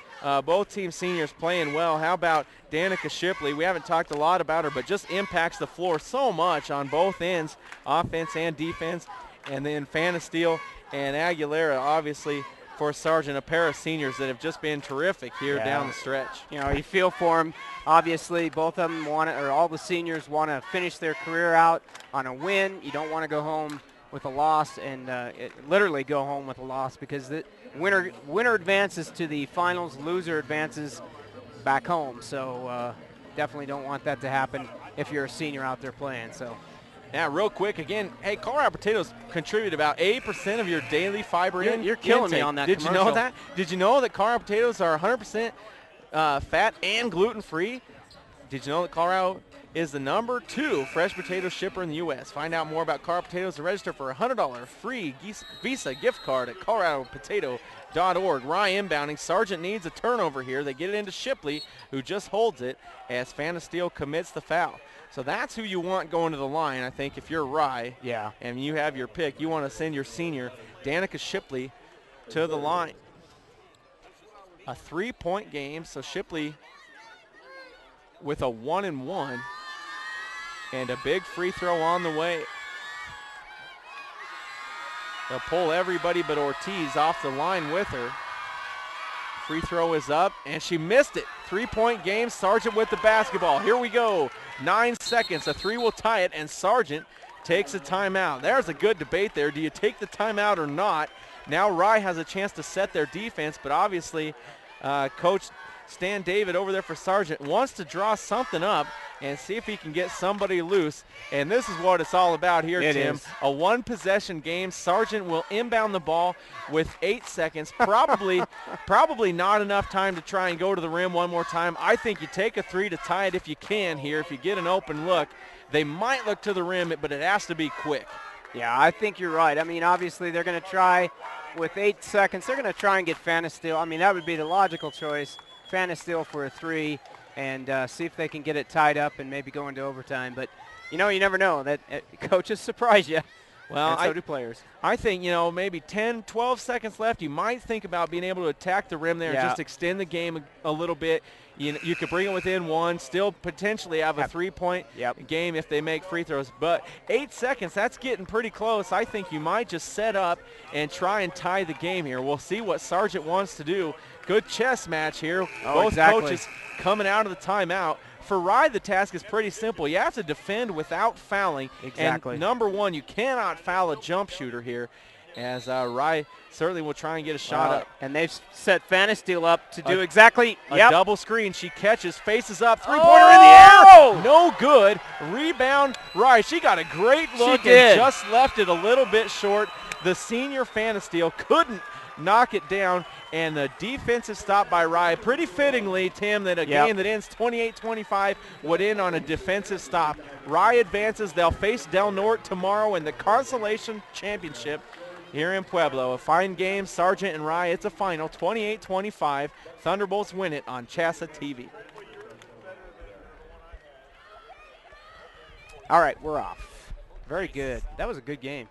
both team seniors playing well. How about Danica Shipley? We haven't talked a lot about her, but just impacts the floor so much on both ends, offense and defense. And then Fanasteel and Aguilera, obviously, for Sargent, a pair of seniors that have just been terrific here down the stretch. You know, you feel for them. Obviously, both of them all the seniors want to finish their career out on a win. You don't want to go home with a loss, and literally go home with a loss, because the winner advances to the finals, loser advances back home. So definitely don't want that to happen if you're a senior out there playing. So. Yeah, real quick, again, hey, Colorado potatoes contribute about 80% of your daily fiber intake. You're killing me on that Did commercial. you know that? Did you know that Colorado potatoes are 100% fat and gluten-free? Did you know that Colorado is the #2 fresh potato shipper in the U.S.? Find out more about Colorado potatoes and register for a $100 free Visa gift card at coloradopotato.org. Rye inbounding. Sargent needs a turnover here. They get it into Shipley, who just holds it as Fanasteel commits the foul. So that's who you want going to the line, I think, if you're Rye. Yeah. And you have your pick. You want to send your senior, Danica Shipley, to the line. A 3-point game, so Shipley with a 1-1 and a big free throw on the way. They'll pull everybody but Ortiz off the line with her. Free throw is up, and she missed it. 3-point game, Sargent with the basketball. Here we go. 9 seconds, a 3 will tie it, and Sargent takes a timeout. There's a good debate there. Do you take the timeout or not? Now Rye has a chance to set their defense, but obviously Coach Stan David over there for Sargent wants to draw something up and see if he can get somebody loose. And this is what it's all about here, Tim. A one-possession game. Sargent will inbound the ball with 8 seconds. Probably not enough time to try and go to the rim one more time. I think you take a 3 to tie it if you can here. If you get an open look, they might look to the rim, but it has to be quick. Yeah, I think you're right. I mean, obviously they're going to try with 8 seconds. They're going to try and get Fanasteel. I mean, that would be the logical choice. Fanasteel for a 3 and see if they can get it tied up and maybe go into overtime. But, you know, you never know. That coaches surprise you. Well, and so do players. I think, maybe 10, 12 seconds left. You might think about being able to attack the rim there and just extend the game a little bit. You could bring it within one, still potentially have a three-point game if they make free throws. But 8 seconds, that's getting pretty close. I think you might just set up and try and tie the game here. We'll see what Sargent wants to do. Good chess match here. Both coaches coming out of the timeout. For Rye, the task is pretty simple. You have to defend without fouling. Exactly. And number one, you cannot foul a jump shooter here, as Rye certainly will try and get a shot up. And they've set Fanasteel up to do exactly a double screen. She catches, faces up, three-pointer in the air. No good. Rebound, Rye. She got a great look and just left it a little bit short. The senior Fanasteel couldn't knock it down, and the defensive stop by Rye, pretty fittingly, Tim, that a game that ends 28-25 would end on a defensive stop. Rye advances. They'll face Del Norte tomorrow in the Consolation Championship here in Pueblo. A fine game, Sargent and Rye. It's a final, 28-25. Thunderbolts win it on CHSAA TV. All right, we're off. Very good. That was a good game.